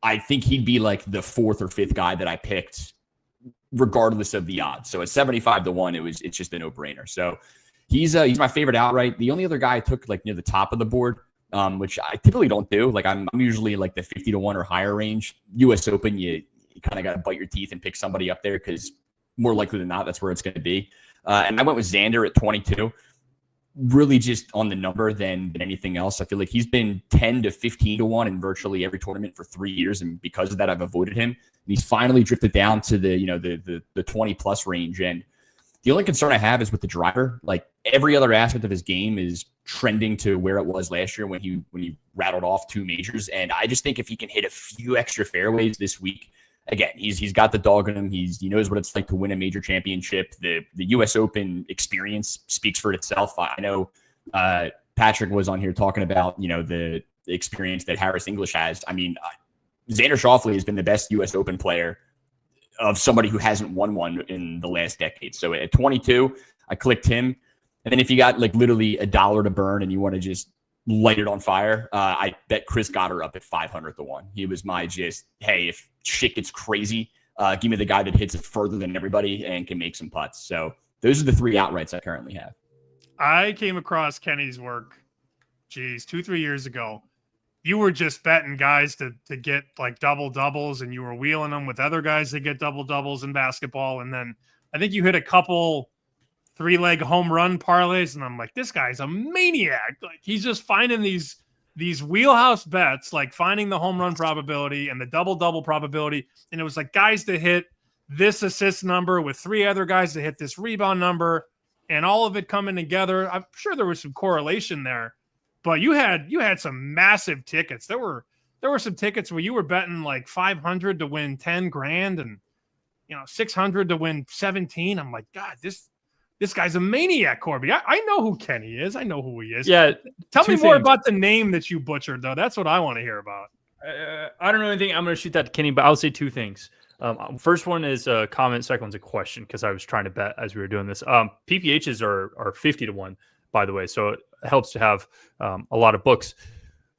I think he'd be like the 4th or 5th guy that I picked regardless of the odds. So at 75 to 1, it's just a no brainer. So he's my favorite outright. The only other guy I took like near the top of the board, which I typically don't do. Like I'm usually like the 50 to 1 or higher range. US Open, you kind of got to bite your teeth and pick somebody up there because more likely than not, that's where it's going to be. And I went with Xander at 22. Really just on the number than anything else. I feel like he's been 10 to 15 to 1 in virtually every tournament for 3 years. And because of that, I've avoided him. And he's finally drifted down to the 20 plus range. And the only concern I have is with the driver. Like every other aspect of his game is trending to where it was last year when he rattled off 2 majors. And I just think if he can hit a few extra fairways this week, again, he's got the dog in him. He knows what it's like to win a major championship. The U.S. Open experience speaks for itself. I know Patrick was on here talking about the experience that Harris English has. I mean, Xander Schauffele has been the best U.S. Open player of somebody who hasn't won one in the last decade. So at 22, I clicked him. And then if you got like literally $1 to burn and you want to just light it on fire, I bet Chris Goddard up at 500 to 1. He was my hey, if shit gets crazy, give me the guy that hits it further than everybody and can make some putts. So those are the 3 outrights I currently have. I came across Kenny's work, 2-3 years ago. You were just betting guys to get like double doubles, and you were wheeling them with other guys that get double doubles in basketball. And then I think you hit a couple 3-leg home run parlays, and I'm like, this guy's a maniac. Like he's just finding these wheelhouse bets, like finding the home run probability and the double probability. And it was like guys to hit this assist number with 3 other guys to hit this rebound number, and all of it coming together. I'm sure there was some correlation there, but you had some massive tickets. There were some tickets where you were betting like 500 to win 10 grand and 600 to win 17. I'm like, God, this guy's a maniac, Corbie. I know who Kenny is. I know who he is. Yeah. Tell me more about the name that you butchered, though. That's what I want to hear about. I don't know anything. I'm going to shoot that to Kenny, but I'll say 2 things. First one is a comment. Second one's a question because I was trying to bet as we were doing this. PPHs are 50 to 1, by the way. So it helps to have a lot of books.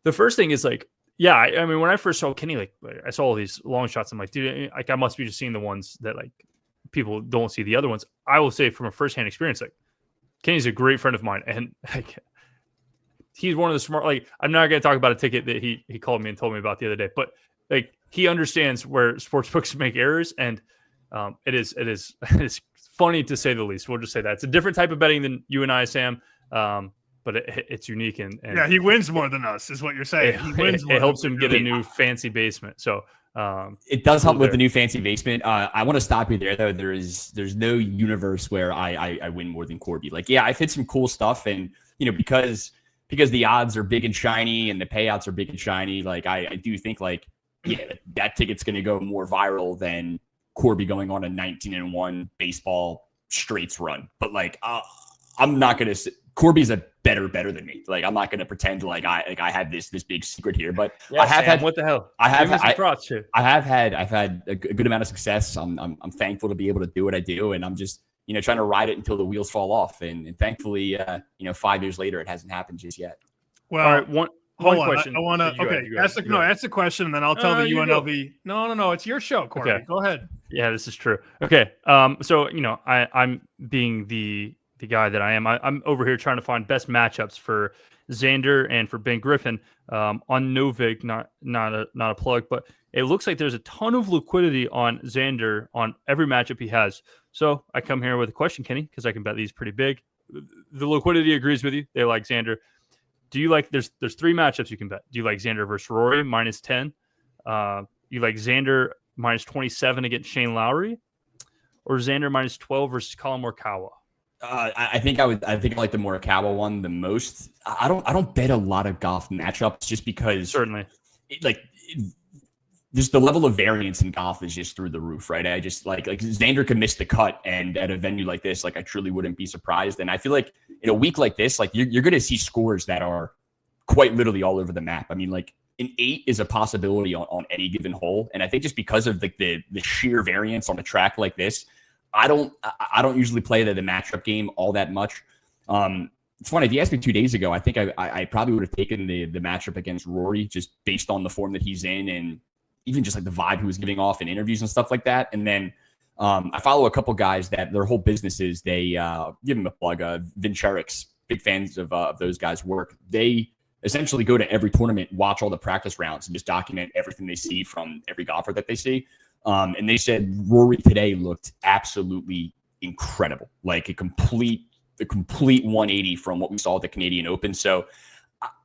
The first thing is like, yeah, I mean, when I first saw Kenny, like I saw all these long shots. I'm like, dude, like I must be just seeing the ones that like people don't see the other ones. I will say from a firsthand experience, like Kenny's a great friend of mine, and like he's one of the smart. Like I'm not going to talk about a ticket that he called me and told me about the other day, but like he understands where sportsbooks make errors, and it is funny to say the least. We'll just say that it's a different type of betting than you and I, Sam. But it's unique and yeah, he wins more than us, is what you're saying. He wins. It helps him get a new fancy basement. So it does help with the new fancy basement. I want to stop you there though. There's no universe where I win more than Corbie. Like, yeah, I've hit some cool stuff, and because the odds are big and shiny and the payouts are big and shiny. Like I do think like, yeah, that ticket's going to go more viral than Corbie going on a 19-1 baseball straights run. But like, I'm not going to. Corbie's a better than me. Like I'm not going to pretend like I have this big secret here, but yeah, I have Sam, had what the hell? I've had a good amount of success. I'm thankful to be able to do what I do, and I'm just trying to ride it until the wheels fall off. And thankfully, 5 years later, it hasn't happened just yet. Well, all right, hold on. question. I want to. Okay, ask the question, and then I'll tell the UNLV. No. It's your show, Corbie. Okay. Go ahead. Yeah, this is true. Okay. So I'm being the guy that I am. I'm over here trying to find best matchups for Xander and for Ben Griffin on Novig. Not a plug, but it looks like there's a ton of liquidity on Xander on every matchup he has. So I come here with a question, Kenny, because I can bet these pretty big. The liquidity agrees with you. They like Xander. Do you like? There's 3 matchups you can bet. Do you like Xander versus Rory -10? You like Xander -27 against Shane Lowry, or Xander -12 versus Colin Morikawa? I think I like the Morikawa one the most. I don't bet a lot of golf matchups just because Certainly. Just the level of variance in golf is just through the roof, right? I just like Xander could miss the cut, and at a venue like this, like I truly wouldn't be surprised. And I feel like in a week like this, like you're going to see scores that are quite literally all over the map. I mean, like an 8 is a possibility on any given hole, and I think just because of the sheer variance on a track like this, I don't usually play the matchup game all that much. It's funny, if you asked me 2 days ago, I think I probably would have taken the matchup against Rory just based on the form that he's in and even just like the vibe he was giving off in interviews and stuff like that. And then I follow a couple guys that their whole business is they give them a plug. Vincherix, big fans of those guys' work. They essentially go to every tournament, watch all the practice rounds, and just document everything they see from every golfer that they see. And they said Rory today looked absolutely incredible, like a complete 180 from what we saw at the Canadian Open. So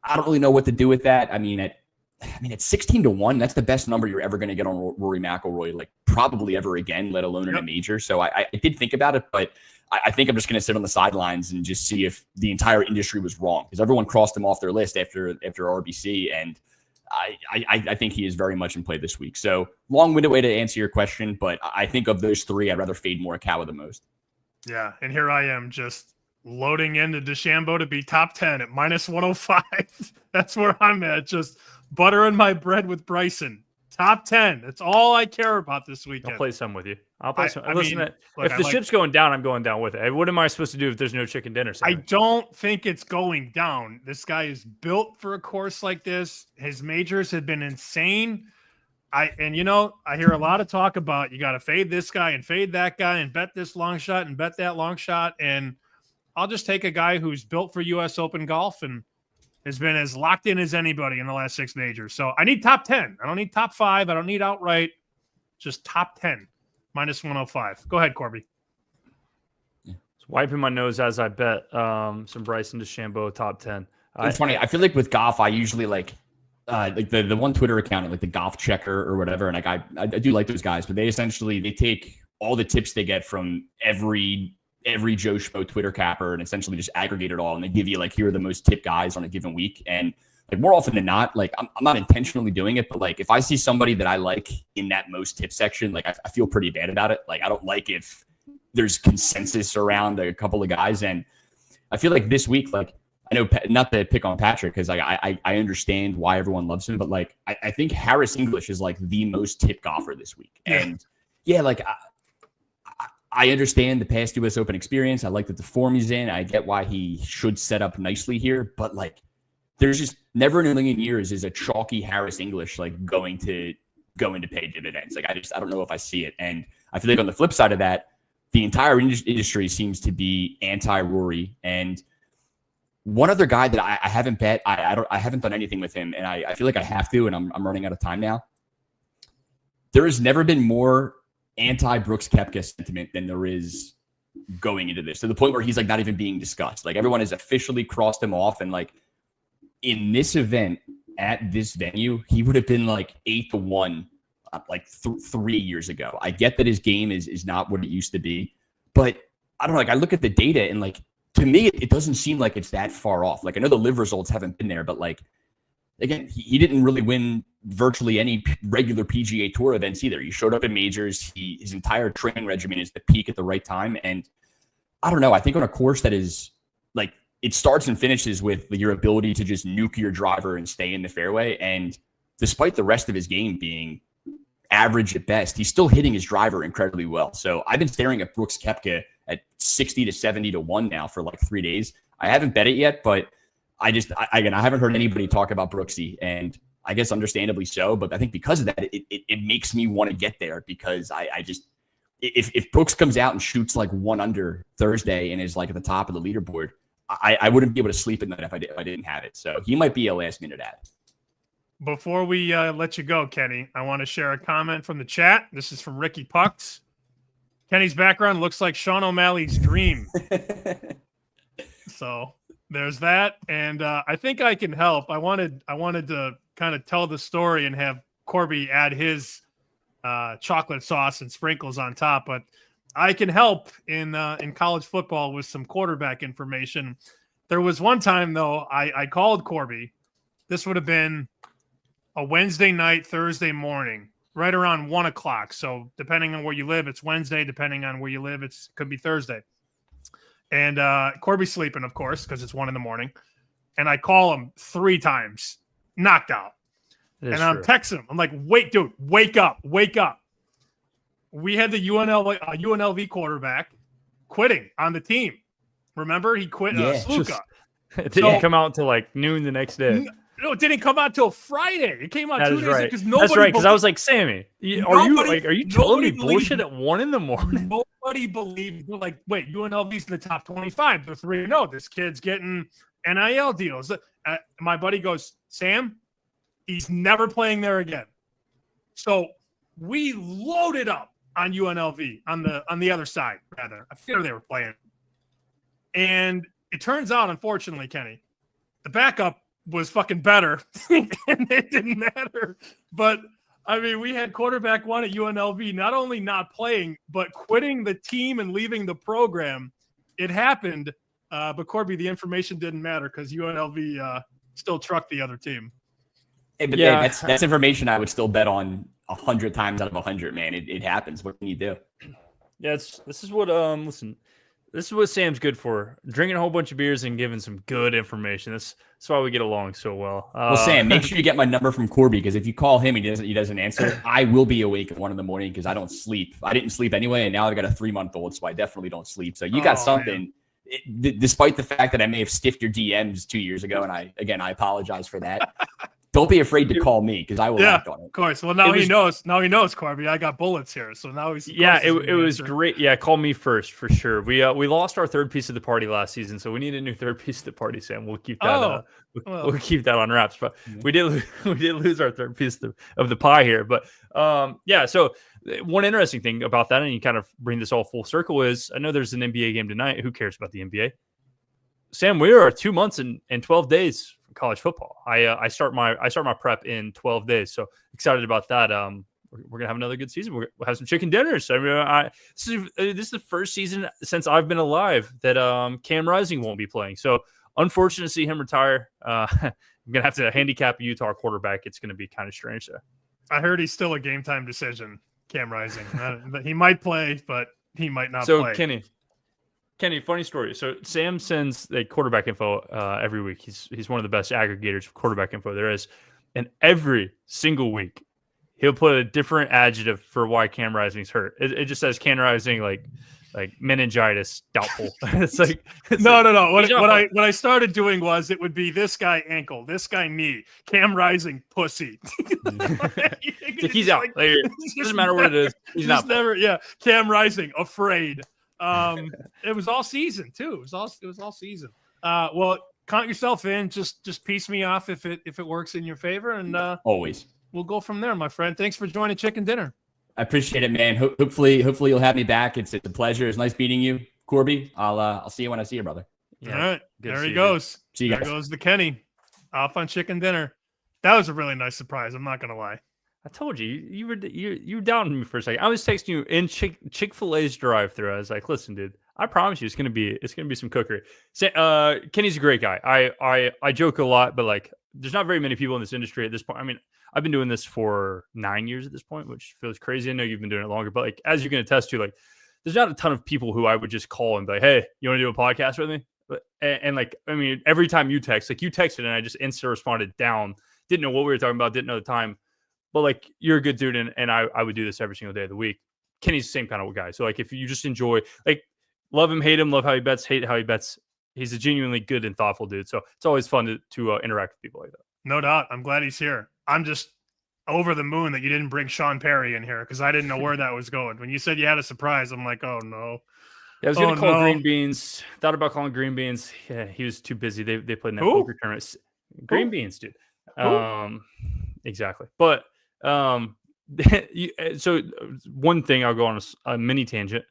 I don't really know what to do with that. I mean, at 16-1, that's the best number you're ever going to get on Rory McIlroy, like probably ever again, let alone in a major. So I did think about it, but I think I'm just going to sit on the sidelines and just see if the entire industry was wrong, because everyone crossed him off their list after RBC, and I think he is very much in play this week. So long-winded way to answer your question, but I think of those 3, I'd rather fade Morikawa the most. Yeah, and here I am just loading into DeChambeau to be top 10 at -105. That's where I'm at, just buttering my bread with Bryson. Top 10. That's all I care about this weekend. I'll play some with you. I'll play some. Listen, if the ship's going down, I'm going down with it. What am I supposed to do if there's no chicken dinner? I don't think it's going down. This guy is built for a course like this. His majors have been insane. I hear a lot of talk about you got to fade this guy and fade that guy and bet this long shot and bet that long shot. And I'll just take a guy who's built for U.S. Open golf and has been as locked in as anybody in the last 6 majors. So I need top 10. I don't need top 5. I don't need outright. Just top 10, -105. Go ahead, Corbie. Just wiping my nose as I bet some Bryson DeChambeau top 10. It's funny. I feel like with golf, I usually like the one Twitter account, like the Golf Checker or whatever. And like I do like those guys, but they take all the tips they get from every Joe Schmo Twitter capper and essentially just aggregate it all. And they give you like, here are the most tipped guys on a given week. And like more often than not, like I'm not intentionally doing it, but like if I see somebody that I like in that most tip section, like I feel pretty bad about it. Like I don't like if there's consensus around a couple of guys. And I feel like this week, like I know not to pick on Patrick, because I understand why everyone loves him, but like I think Harris English is like the most tipped golfer this week. And yeah, like I understand the past U.S. Open experience. I like that the form he's in. I get why he should set up nicely here, but like there's just never in a million years is a chalky Harris English like going to pay dividends. Like I don't know if I see it. And I feel like on the flip side of that, the entire industry seems to be anti-Rory. And one other guy that I haven't bet, I haven't done anything with him, and I feel like I have to, and I'm running out of time now. There has never been more anti-Brooks Koepka sentiment than there is going into this, to the point where he's like not even being discussed. Like everyone has officially crossed him off, and like in this event at this venue, he would have been like 8-1 like 3 years ago. I get that his game is not what it used to be, but I don't know. Like I look at the data and like to me, it doesn't seem like it's that far off. Like I know the live results haven't been there, but like again, he didn't really win virtually any regular PGA Tour events either. He showed up in majors. His entire training regimen is the peak at the right time. And I don't know. I think on a course that is like it starts and finishes with your ability to just nuke your driver and stay in the fairway. And despite the rest of his game being average at best, he's still hitting his driver incredibly well. So I've been staring at Brooks Koepka at 60 to 70 to 1 now for like 3 days. I haven't bet it yet, but Again, I haven't heard anybody talk about Brooksy, and I guess understandably so. But I think because of that, it makes me want to get there because I just if Brooks comes out and shoots like 1 under Thursday and is like at the top of the leaderboard, I wouldn't be able to sleep at night if I didn't have it. So he might be a last minute add. Before we let you go, Kenny, I want to share a comment from the chat. This is from Ricky Pucks. Kenny's background looks like Sean O'Malley's dream. So there's that. And I think I can help. I wanted to kind of tell the story and have Corbie add his chocolate sauce and sprinkles on top. But I can help in college football with some quarterback information. There was one time, though, I called Corbie. This would have been a Wednesday night, Thursday morning, right around 1 o'clock. So depending on where you live, it's Wednesday. Depending on where you live, could be Thursday. And Corbie's sleeping, of course, because it's 1 a.m. And I call him 3 times, knocked out. And I'm texting him. I'm like, wait, dude, wake up. We had the UNLV quarterback quitting on the team. Remember, he quit Sluka. It didn't come out until like noon the next day. No, it didn't come out till Friday. It came out 2 days because nobody. That's right. Because I was like, Sammy, are you telling me bullshit at 1 a.m? Nobody believed. They're like, wait, UNLV's in the top 25. They're 3-0. This kid's getting NIL deals. My buddy goes, Sam, he's never playing there again. So we loaded up on UNLV on the other side, rather. I figured they were playing. And it turns out, unfortunately, Kenny, the backup was fucking better, and it didn't matter. But I mean, we had quarterback 1 at UNLV not only not playing, but quitting the team and leaving the program. It happened, but Corbie, the information didn't matter because UNLV still trucked the other team. Hey, but yeah, that's information I would still bet on 100 times out of 100. Man, it happens. What can you do? Yeah, this is what This is what Sam's good for: drinking a whole bunch of beers and giving some good information. That's why we get along so well. Well, Sam, make sure you get my number from Corbie, because if you call him and he doesn't answer, I will be awake at 1 a.m. because I don't sleep. I didn't sleep anyway, and now I've got a 3-month-old, so I definitely don't sleep. So you got something. Despite the fact that I may have stiffed your DMs 2 years ago, and I apologize for that. Don't be afraid to call me, because I will act on it. Of course. Well, now he knows. Now he knows, Corbie. I got bullets here, so now he's. Yeah, it was great. Yeah, call me first for sure. We lost our third piece of the party last season, so we need a new third piece of the party, Sam. We'll keep that. We'll keep that on wraps. But we did lose our third piece of the pie here. But yeah. So one interesting thing about that, and you kind of bring this all full circle, is I know there's an NBA game tonight. Who cares about the NBA? Sam, we are 2 months and 12 days. College football. I start my prep in 12 days. So excited about that. We're gonna have another good season. We'll have some chicken dinners. I mean, this is the first season since I've been alive that Cam Rising won't be playing. So unfortunate to see him retire. I'm gonna have to handicap a Utah quarterback. It's gonna be kind of strange there. I heard he's still a game time decision. Cam Rising. He might play, but he might not play. So Kenny, funny story. So Sam sends the quarterback info every week. He's one of the best aggregators of quarterback info there is. And every single week, he'll put a different adjective for why Cam Rising's hurt. It just says Cam Rising like meningitis, doubtful. It's like no. What I started doing was it would be this guy ankle, this guy knee, Cam Rising pussy. He's out. It doesn't matter what it is. He's not. Cam Rising afraid. It was all season too. It was all season. Well, count yourself in. Just piece me off if it works in your favor, and always we'll go from there, my friend. Thanks for joining Chicken Dinner. I appreciate it, man. Hopefully you'll have me back. It's a pleasure. It's nice meeting you, Corbie. I'll see you when I see you, brother. Yeah, all right, there he goes. See you guys. There goes the Kenny off on Chicken Dinner. That was a really nice surprise. I'm not gonna lie. I told you, you were down me for a second. I was texting you in Chick-fil-A's drive-thru. I was like, "Listen, dude, I promise you, it's gonna be some cookery." Kenny's a great guy. I joke a lot, but like, there's not very many people in this industry at this point. I mean, I've been doing this for 9 years at this point, which feels crazy. I know you've been doing it longer, but like, as you can attest to, like, there's not a ton of people who I would just call and be like, "Hey, you want to do a podcast with me?" And like, I mean, every time you text, like you texted, and I just instant responded down. Didn't know what we were talking about. Didn't know the time. But like, you're a good dude, and I would do this every single day of the week. Kenny's the same kind of guy. So like, if you just enjoy, like, love him, hate him, love how he bets, hate how he bets, he's a genuinely good and thoughtful dude. So it's always fun to interact with people like that. No doubt. I'm glad he's here. I'm just over the moon that you didn't bring Sean Perry in here because I didn't know where that was going. When you said you had a surprise, I'm like, oh no. Yeah, I was going to call Green Beans. Thought about calling Green Beans. Yeah, he was too busy. They played in that poker tournament. Green Beans, dude. Exactly. But so one thing, I'll go on a mini tangent.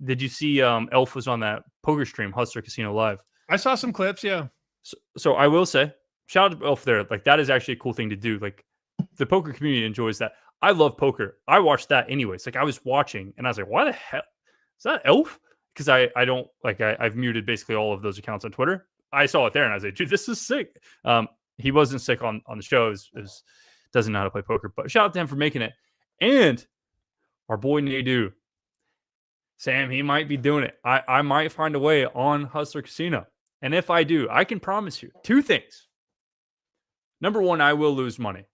Did you see Elf was on that poker stream, Hustler Casino Live? I saw some clips, yeah. So I will say, shout out to Elf there. Like, that is actually a cool thing to do. Like, the poker community enjoys that. I love poker. I watched that anyways. Like, I was watching and I was like, why the hell is that Elf? Because I don't like, I've muted basically all of those accounts on Twitter. I saw it there and I was like, dude, this is sick. He wasn't sick on the show. Doesn't know how to play poker, but shout out to him for making it. And our boy Nadu, Sam, he might be doing it. I might find a way on Hustler Casino. And if I do, I can promise you 2 things. Number 1, I will lose money.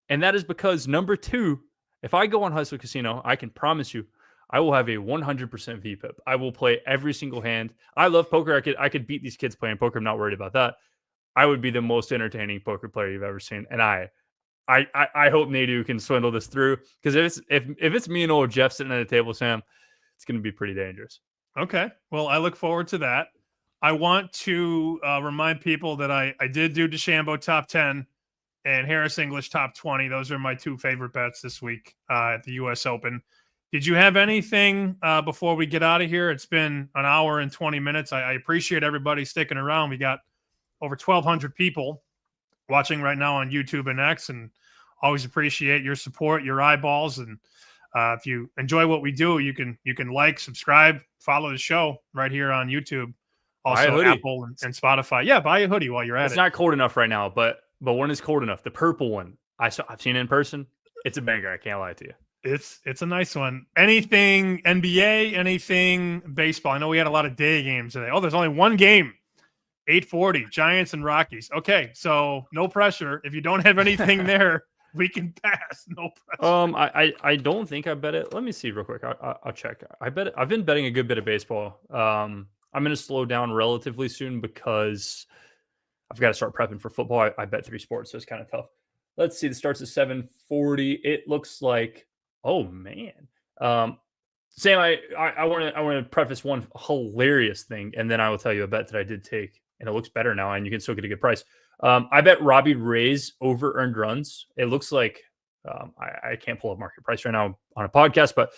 And that is because number 2, if I go on Hustler Casino, I can promise you I will have a 100% VPIP. I will play every single hand. I love poker. I could beat these kids playing poker. I'm not worried about that. I would be the most entertaining poker player you've ever seen. And I hope Nadu can swindle this through, because if it's me and old Jeff sitting at a table, Sam, it's going to be pretty dangerous. Okay. Well, I look forward to that. I want to remind people that I did do DeChambeau top 10 and Harris English top 20. Those are my 2 favorite bets this week at the U.S. Open. Did you have anything before we get out of here? It's been an hour and 20 minutes. I appreciate everybody sticking around. We got over 1,200 people watching right now on YouTube and X, and always appreciate your support, your eyeballs. And if you enjoy what we do, you can like, subscribe, follow the show right here on YouTube. Also Apple and Spotify. Yeah, buy a hoodie while you're at it. It's not cold enough right now, but one is cold enough. The purple one, I've seen it in person. It's a banger. I can't lie to you. It's a nice one. Anything NBA, anything baseball. I know we had a lot of day games today. Oh, there's only one game. 8:40, Giants and Rockies. Okay, so no pressure. If you don't have anything there, we can pass. No pressure. I don't think I bet it. Let me see real quick. I'll check. I've been betting a good bit of baseball. I'm going to slow down relatively soon because I've got to start prepping for football. I bet 3 sports, so it's kind of tough. Let's see. It starts at 7:40. It looks like, oh man. Sam, I want to preface one hilarious thing, and then I will tell you a bet that I did take, and it looks better now, and you can still get a good price. I bet Robbie Ray's over earned runs. It looks like I can't pull up market price right now on a podcast, but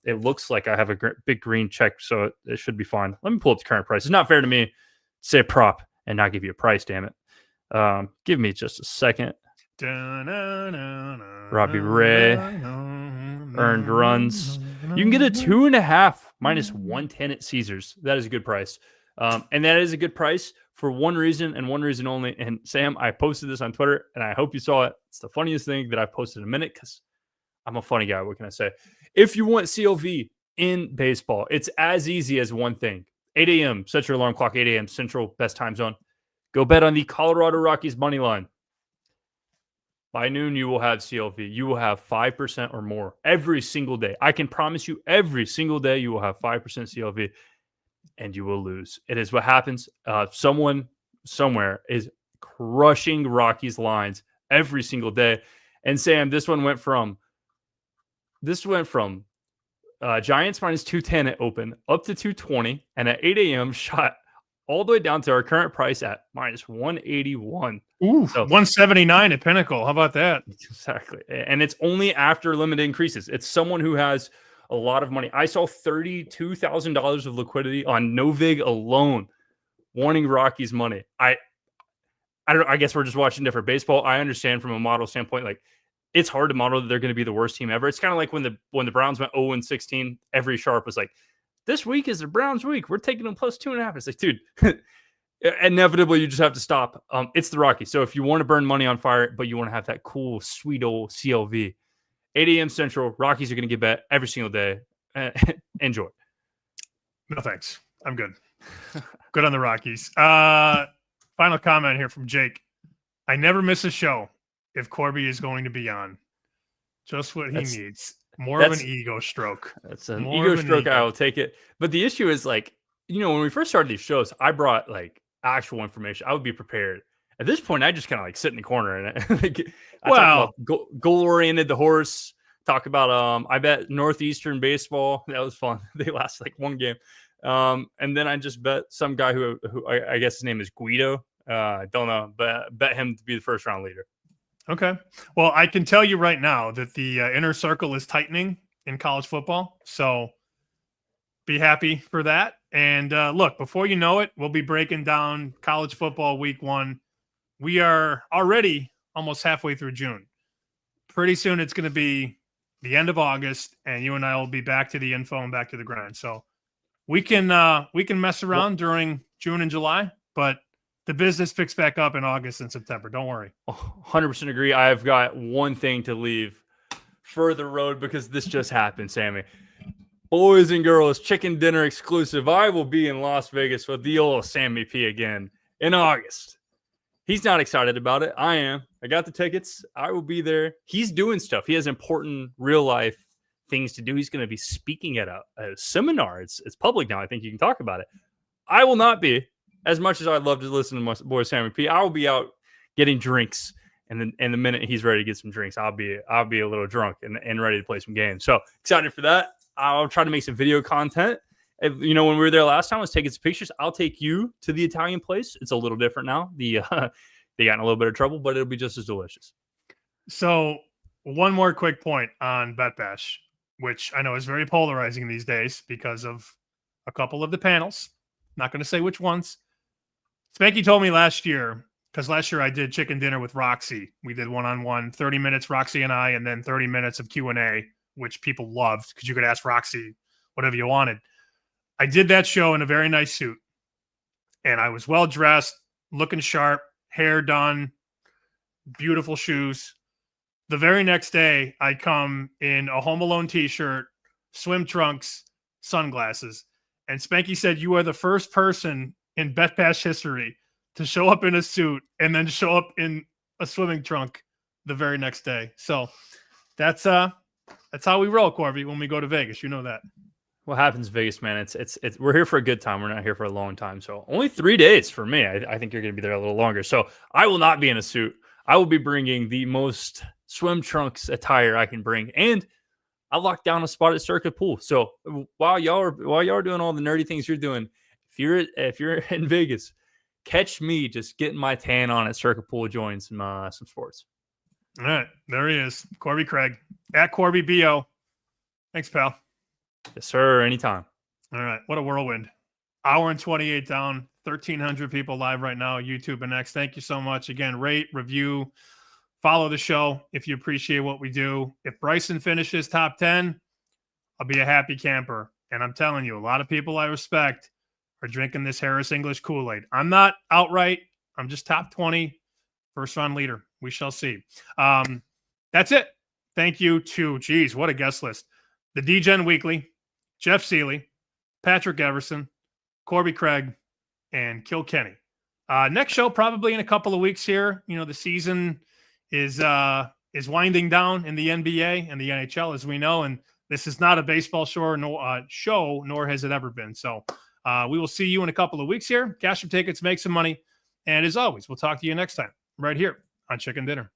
it looks like I have a big green check, so it should be fine. Let me pull up the current price. It's not fair to me to say a prop and not give you a price, damn it. Give me just a second. Robbie Ray earned runs. You can get a 2.5 minus 110 at Caesars. That is a good price. And that is a good price for one reason and one reason only. And Sam, I posted this on Twitter and I hope you saw it. It's the funniest thing that I've posted in a minute because I'm a funny guy. What can I say? If you want CLV in baseball, it's as easy as one thing. 8 a.m. Set your alarm clock, 8 a.m. Central, best time zone. Go bet on the Colorado Rockies money line. By noon, you will have CLV. You will have 5% or more every single day. I can promise you every single day you will have 5% CLV and you will lose. It is what happens. Someone somewhere is crushing Rockies lines every single day. And Sam, this went from Giants minus 210 at open up to 220, and at 8 a.m. shot all the way down to our current price at minus 181. Ooh, so 179 at Pinnacle. How about that? Exactly. And it's only after limited increases. It's someone who has a lot of money. I saw $32,000 of liquidity on Novig alone, wanting Rockies money. I don't know. I guess we're just watching different baseball. I understand from a model standpoint, like it's hard to model that they're going to be the worst team ever. It's kind of like when the Browns went 0-16, every sharp was like, this week is the Browns week. We're taking them plus 2.5. It's like, dude, inevitably you just have to stop. It's the Rockies. So if you want to burn money on fire, but you want to have that cool, sweet old CLV, 8 a.m. Central, Rockies are going to get bet every single day. Enjoy. No, thanks. I'm good. Good on the Rockies. Final comment here from Jake. I never miss a show if Corbie is going to be on. Just what he needs. More of an ego stroke. That's an ego stroke. I will take it. But the issue is like, when we first started these shows, I brought like actual information. I would be prepared. At this point, I just kind of like sit in the corner and I talk about goal-oriented, the horse. Talk about I bet Northeastern baseball. That was fun. They last like one game. And then I just bet some guy who I guess his name is Guido. I don't know, but bet him to be the first round leader. Okay. Well, I can tell you right now that the inner circle is tightening in college football. So be happy for that. And look, before you know it, we'll be breaking down college football week 1. We are already almost halfway through June. Pretty soon it's going to be the end of August, and you and I will be back to the info and back to the grind. So we can mess around during June and July, but the business picks back up in August and September. Don't worry. 100% agree. I've got one thing to leave for the road because this just happened, Sammy. Boys and girls, chicken dinner exclusive. I will be in Las Vegas with the old Sammy P again in August. He's not excited about it. I am. I got the tickets. I will be there. He's doing stuff. He has important real life things to do. He's going to be speaking at a seminar. It's public now. I think you can talk about it. I will not be. As much as I'd love to listen to my boy Sammy P, I will be out getting drinks. And then, the minute he's ready to get some drinks, I'll be a little drunk and ready to play some games. So excited for that. I'll try to make some video content. If, when we were there last time, I was taking some pictures. I'll take you to the Italian place. It's a little different now. They got in a little bit of trouble, but it'll be just as delicious. So one more quick point on Bet Bash, which I know is very polarizing these days because of a couple of the panels. Not going to say which ones. Spanky told me last year, because last year I did chicken dinner with Roxy. We did one-on-one, 30 minutes, Roxy and I, and then 30 minutes of Q&A, which people loved because you could ask Roxy whatever you wanted. I did that show in a very nice suit, and I was well-dressed, looking sharp, hair done, beautiful shoes. The very next day, I come in a Home Alone t-shirt, swim trunks, sunglasses, and Spanky said, "You are the first person in Bet Bash history to show up in a suit and then show up in a swimming trunk the very next day." So that's how we roll, Corbie, when we go to Vegas. You know that. What happens in Vegas, man? It's we're here for a good time. We're not here for a long time. So only 3 days for me. I think you're going to be there a little longer. So I will not be in a suit. I will be bringing the most swim trunks attire I can bring, and I locked down a spot at Circuit Pool. So while y'all are doing all the nerdy things you're doing, if you're in Vegas, catch me just getting my tan on at Circuit Pool, enjoying some sports. All right, there he is, Corbie Craig at Corbie BO. Thanks, pal. Yes, sir. Anytime. All right, what a whirlwind! Hour and 28 down. 1,300 people live right now, YouTube and X. Thank you so much. Again, rate, review, follow the show if you appreciate what we do. If Bryson finishes top 10, I'll be a happy camper. And I'm telling you, a lot of people I respect are drinking this Harris English Kool-Aid. I'm not outright. I'm just top 20, first round leader. We shall see. That's it. Thank you to, geez, what a guest list. The Degen Weekly, Jeff Sealey, Patrick Everson, Corbie Craig, and Kilkenny. Next show probably in a couple of weeks here. The season is winding down in the NBA and the NHL, as we know, and this is not a baseball show, nor has it ever been. So we will see you in a couple of weeks here. Cash your tickets, make some money, and as always, we'll talk to you next time right here on Chicken Dinner.